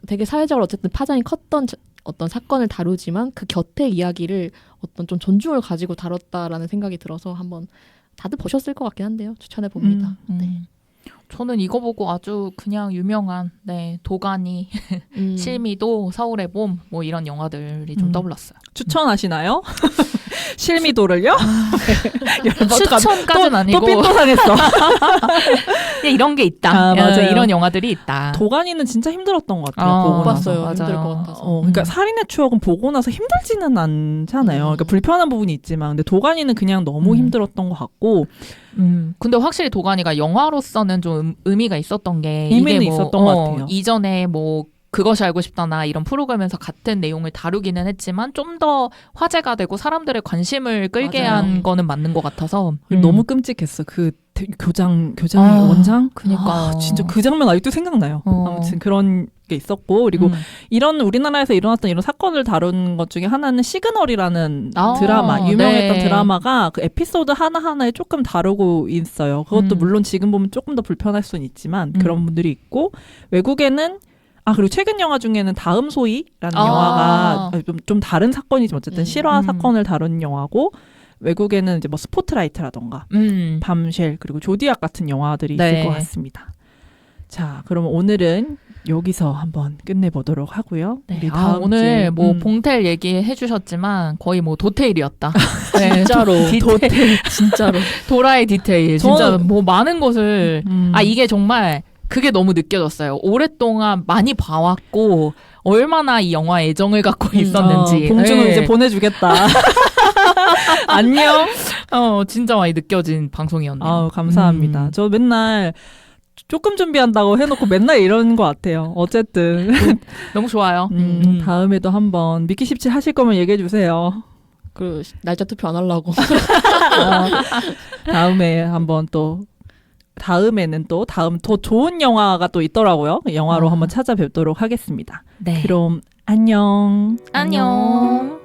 되게 사회적으로 어쨌든 파장이 컸던 어떤 사건을 다루지만 그 곁의 이야기를 어떤 좀 존중을 가지고 다뤘다라는 생각이 들어서 한번 다들 보셨을 것 같긴 한데요. 추천해 봅니다. 네. 저는 이거 보고 아주 그냥 유명한 도가니, 실미도, 서울의 봄 뭐 이런 영화들이 좀 떠올랐어요. 추천하시나요? 실미도를요? 추천까지는 아니고 또 삐뚤하겠어. 이런 게 있다. 맞아요. 이런 영화들이 있다. 도가니는 진짜 힘들었던 것 같아요. 보고 못 나서. 봤어요. 맞아요. 힘들 것 같아서. 그러니까 살인의 추억은 보고 나서 힘들지는 않잖아요. 그러니까 불편한 부분이 있지만 근데 도가니는 그냥 너무 힘들었던 것 같고 근데 확실히 도가니가 영화로서는 좀 의미가 있었던 게 의미는 이게 뭐, 있었던 것 같아요. 이전에 뭐 그것이 알고 싶다나 이런 프로그램에서 같은 내용을 다루기는 했지만 좀 더 화제가 되고 사람들의 관심을 끌게 맞아요. 한 거는 맞는 것 같아서 너무 끔찍했어. 그 교장이 아, 원장? 그니까 진짜 그 장면 아직도 생각나요. 아무튼 그런 게 있었고 그리고 이런 우리나라에서 일어났던 이런 사건을 다룬 것 중에 하나는 시그널이라는 드라마, 유명했던 드라마가 그 에피소드 하나하나에 조금 다루고 있어요. 그것도 물론 지금 보면 조금 더 불편할 수는 있지만 그런 분들이 있고 외국에는 그리고 최근 영화 중에는 다음 소희라는 영화가 좀 다른 사건이지만 어쨌든 실화 사건을 다룬 영화고 외국에는 이제 뭐 스포트라이트라던가 밤쉘 그리고 조디악 같은 영화들이 있을 것 같습니다. 자, 그럼 오늘은 여기서 한번 끝내보도록 하고요. 네. 우리 다음 오늘 주에, 뭐 봉텔 얘기해 주셨지만 거의 뭐 도테일이었다. 진짜로. 디테일. 진짜로. 도라의 디테일. 진짜 뭐 많은 것을 이게 정말 그게 너무 느껴졌어요. 오랫동안 많이 봐왔고 얼마나 이 영화에 애정을 갖고 있었는지. 봉준호 이제 보내주겠다. 안녕. 진짜 많이 느껴진 방송이었네요. 감사합니다. 저 맨날 조금 준비한다고 해놓고 맨날 이러는 것 같아요. 어쨌든 너무 좋아요. 다음에도 한번 미키 17 하실 거면 얘기해 주세요. 그 날짜 투표 안 하려고. 다음에 한번 또 다음에는 또 다음 더 좋은 영화가 또 있더라고요. 영화로 한번 찾아뵙도록 하겠습니다. 네. 그럼 안녕. 안녕.